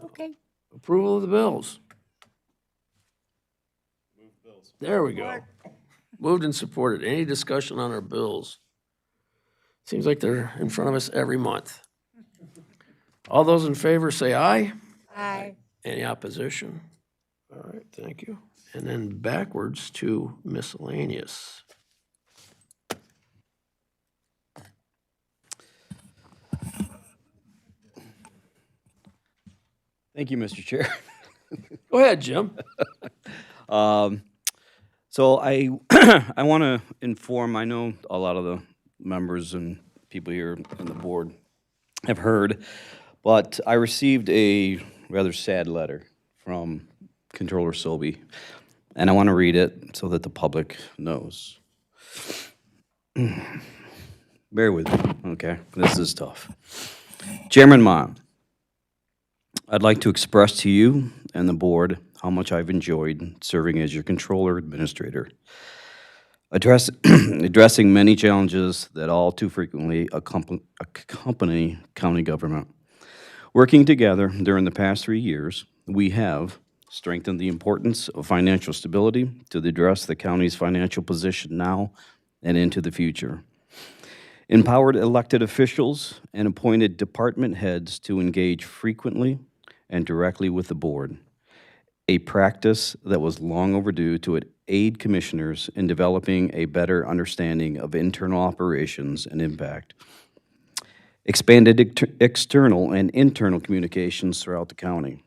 Okay. Approval of the bills. There we go. Moved and supported. Any discussion on our bills? Seems like they're in front of us every month. All those in favor say aye. Aye. Any opposition? All right, thank you. And then backwards to miscellaneous. Thank you, Mr. Chair. Go ahead, Jim. So I want to inform, I know a lot of the members and people here on the board have heard, but I received a rather sad letter from Controller Sobey, and I want to read it so that the public knows. Bear with me, okay? This is tough. Chairman Ma, I'd like to express to you and the board how much I've enjoyed serving as your controller administrator, addressing many challenges that all too frequently accompany county government. Working together during the past 3 years, we have strengthened the importance of financial stability to address the county's financial position now and into the future, empowered elected officials and appointed department heads to engage frequently and directly with the board, a practice that was long overdue to aid commissioners in developing a better understanding of internal operations and impact, expanded external and internal communications throughout the county,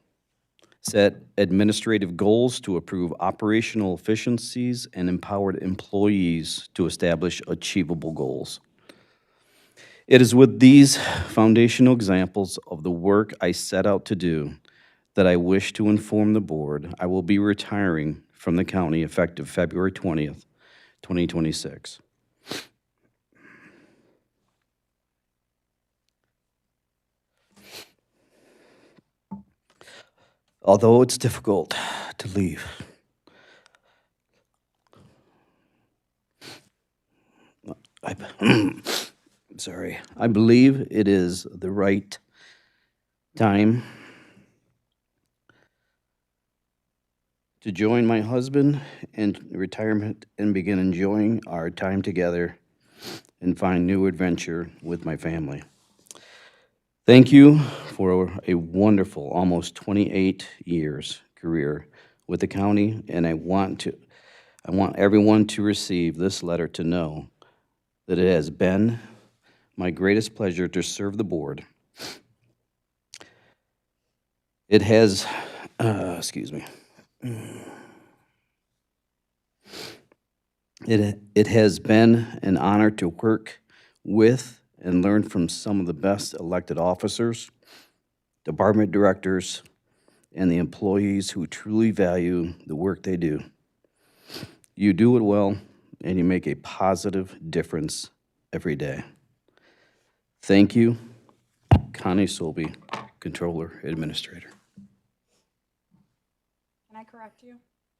set administrative goals to improve operational efficiencies, and empowered employees to establish achievable goals. It is with these foundational examples of the work I set out to do that I wish to inform the board I will be retiring from the county effective February 20th, 2026. Although it's difficult to leave, sorry, I believe it is the right time to join my husband in retirement and begin enjoying our time together and find new adventure with my family. Thank you for a wonderful, almost 28 years career with the county, and I want everyone to receive this letter to know that it has been my greatest pleasure to serve the board. It has, excuse me. It has been an honor to work with and learn from some of the best elected officers, department directors, and the employees who truly value the work they do. You do it well, and you make a positive difference every day. Thank you, Connie Solby, Controller Administrator. Can I correct you?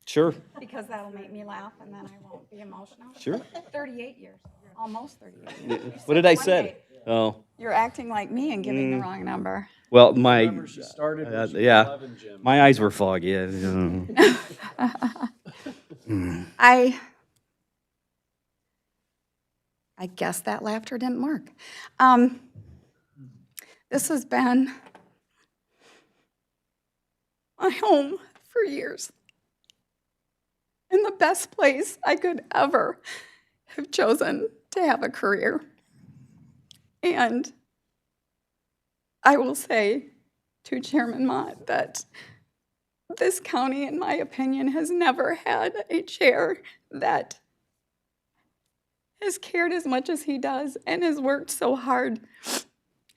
Sure. Because that'll make me laugh and then I won't be emotional. Sure. 38 years, almost 38 years. You What did I said say? 28. Oh, You're acting like me and giving the wrong number. well, my, yeah, 11, Jim. my eyes were foggy. I guess that laughter didn't work. This has been my home for years. And the best place I could ever have chosen to have a career. And I will say to Chairman Mott that this county, in my opinion, has never had a chair that has cared as much as he does and has worked so hard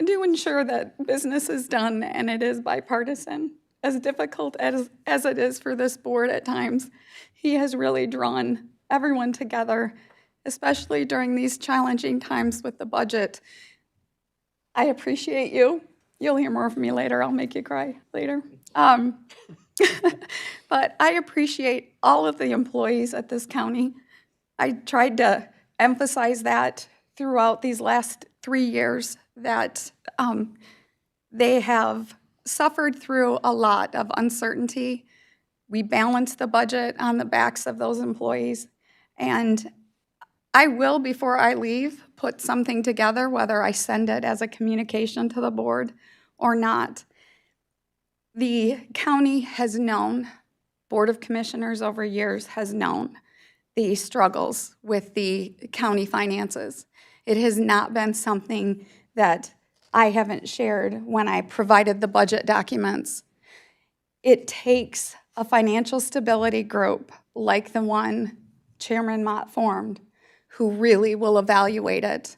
to ensure that business is done and it is bipartisan. As difficult as it is for this board at times, he has really drawn everyone together, especially during these challenging times with the budget. I appreciate you. You'll hear more from me later. I'll make you cry later. But I appreciate all of the employees at this county. I tried to emphasize that throughout these last 3 years, that they have suffered through a lot of uncertainty. We balanced the budget on the backs of those employees. And I will, before I leave, put something together, whether I send it as a communication to the board or not. The county has known, Board of Commissioners over years has known the struggles with the county finances. It has not been something that I haven't shared when I provided the budget documents. It takes a financial stability group like the one Chairman Mott formed who really will evaluate it.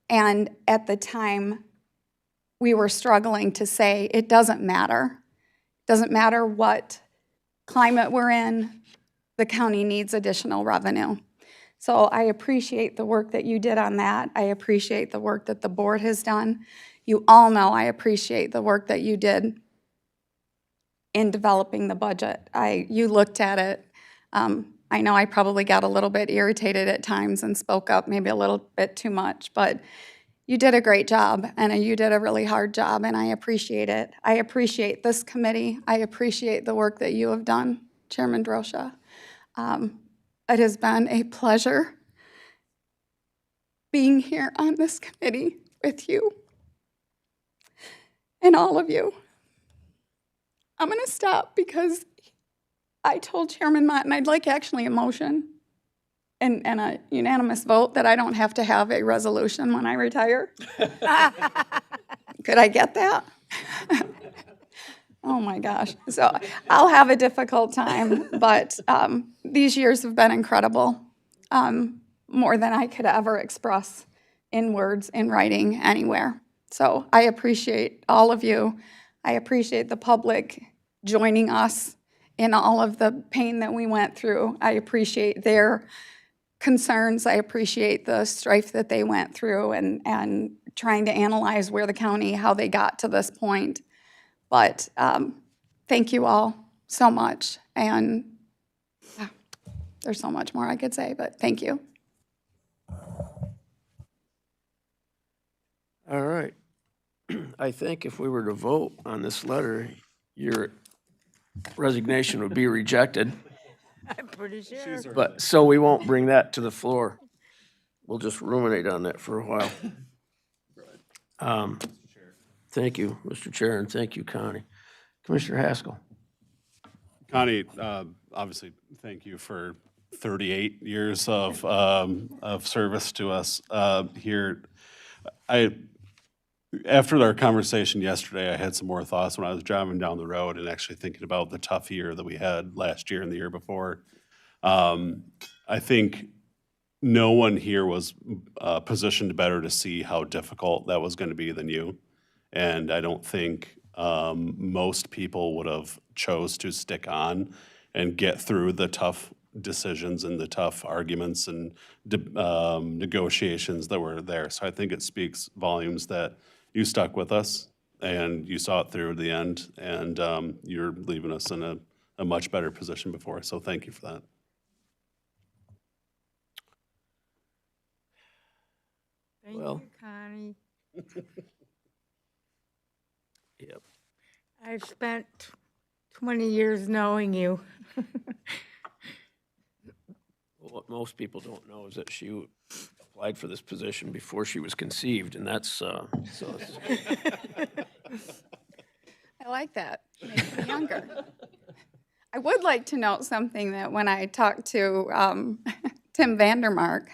And at the time, we were struggling to say it doesn't matter. It doesn't matter what climate we're in, the county needs additional revenue. So I appreciate the work that you did on that. I appreciate the work that the board has done. You all know I appreciate the work that you did in developing the budget. You looked at it. I know I probably got a little bit irritated at times and spoke up maybe a little bit too much, but you did a great job and you did a really hard job and I appreciate it. I appreciate this committee. I appreciate the work that you have done, Chairman Drosha. It has been a pleasure being here on this committee with you and all of you. I'm going to stop because I told Chairman Mott, and I'd like actually a motion and a unanimous vote that I don't have to have a resolution when I retire. Could I get that? Oh my gosh. So I'll have a difficult time, but these years have been incredible, more than I could ever express in words, in writing, anywhere. So I appreciate all of you. I appreciate the public joining us in all of the pain that we went through. I appreciate their concerns. I appreciate the strife that they went through and trying to analyze where the county, how they got to this point. But thank you all so much. And there's so much more I could say, but thank you. All right. I think if we were to vote on this letter, your resignation would be rejected. I'm pretty sure. But, so we won't bring that to the floor. We'll just ruminate on that for a while. Thank you, Mr. Chair, and thank you, Connie. Commissioner Haskell. Connie, obviously, thank you for 38 years of service to us here. After our conversation yesterday, I had some more thoughts when I was driving down the road and actually thinking about the tough year that we had last year and the year before. I think no one here was positioned better to see how difficult that was going to be than you. And I don't think most people would have chose to stick on and get through the tough decisions and the tough arguments and negotiations that were there. So I think it speaks volumes that you stuck with us and you saw it through to the end, and you're leaving us in a much better position before. So thank you for that. Thank Well. you, Connie. Yep. I've spent 20 years knowing you. Well, what most people don't know is that she applied for this position before she was conceived, and that's, so. I like that. Makes me younger. I would like to note something that when I talked to Tim Vandermark,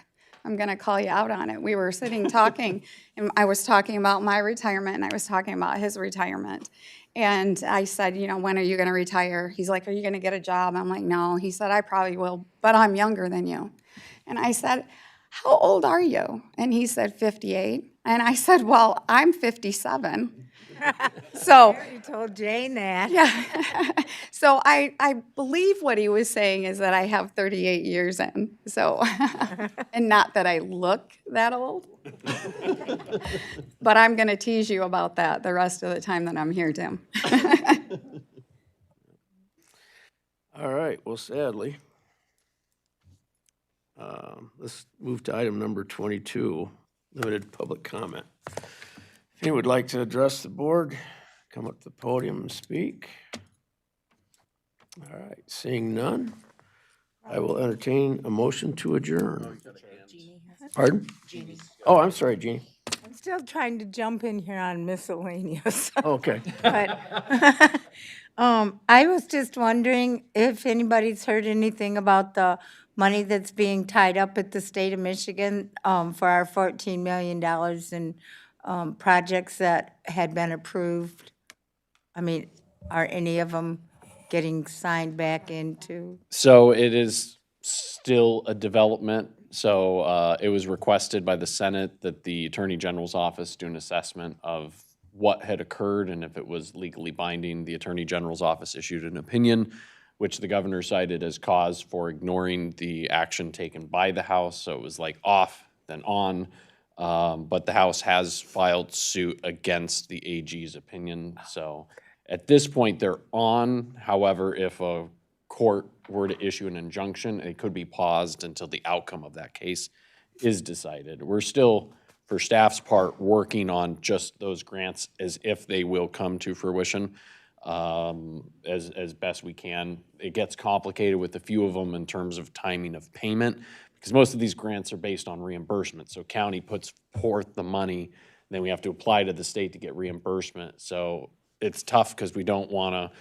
I'm going to call you out on it. We were sitting talking, and I was talking about my retirement, and I was talking about his retirement. And I said, you know, when are you going to retire? He's like, are you going to get a job? I'm like, no. He said, I probably will, but I'm younger than you. And I said, how old are you? And he said, 58. And I said, well, I'm 57. So You told Jane that. yeah. So I believe what he was saying is that I have 38 years in. So, and not that I look that old. But I'm going to tease you about that the rest of the time that I'm here, Tim. All right, well, sadly, let's move to item number 22, limited public comment. If anyone would like to address the board, come up to the podium and speak. All right, seeing none, I will entertain a motion to adjourn. Pardon? Oh, I'm sorry, Jeannie. I'm still trying to jump in here on miscellaneous. Okay. But I was just wondering if anybody's heard anything about the money that's being tied up at the state of Michigan for our $14 million in projects that had been approved. I mean, are any of them getting signed back into? So it is still a development. So it was requested by the Senate that the Attorney General's office do an assessment of what had occurred and if it was legally binding. The Attorney General's office issued an opinion, which the governor cited as cause for ignoring the action taken by the House. So it was like off, then on. But the House has filed suit against the AG's opinion. So at this point, they're on. However, if a court were to issue an injunction, it could be paused until the outcome of that case is decided. We're still, for staff's part, working on just those grants as if they will come to fruition as best we can. It gets complicated with a few of them in terms of timing of payment, because most of these grants are based on reimbursement. So county puts forth the money, then we have to apply to the state to get reimbursement. So it's tough because we don't want to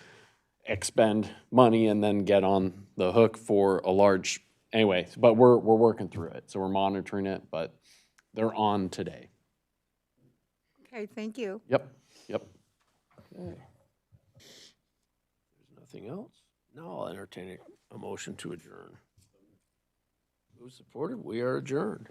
expend money and then get on the hook for a large, anyway, but we're working through it. So we're monitoring it, but they're on today. Okay, thank you. Yep. Okay. There's nothing else? Now I'll entertain a motion to adjourn. Who's supported? We are adjourned.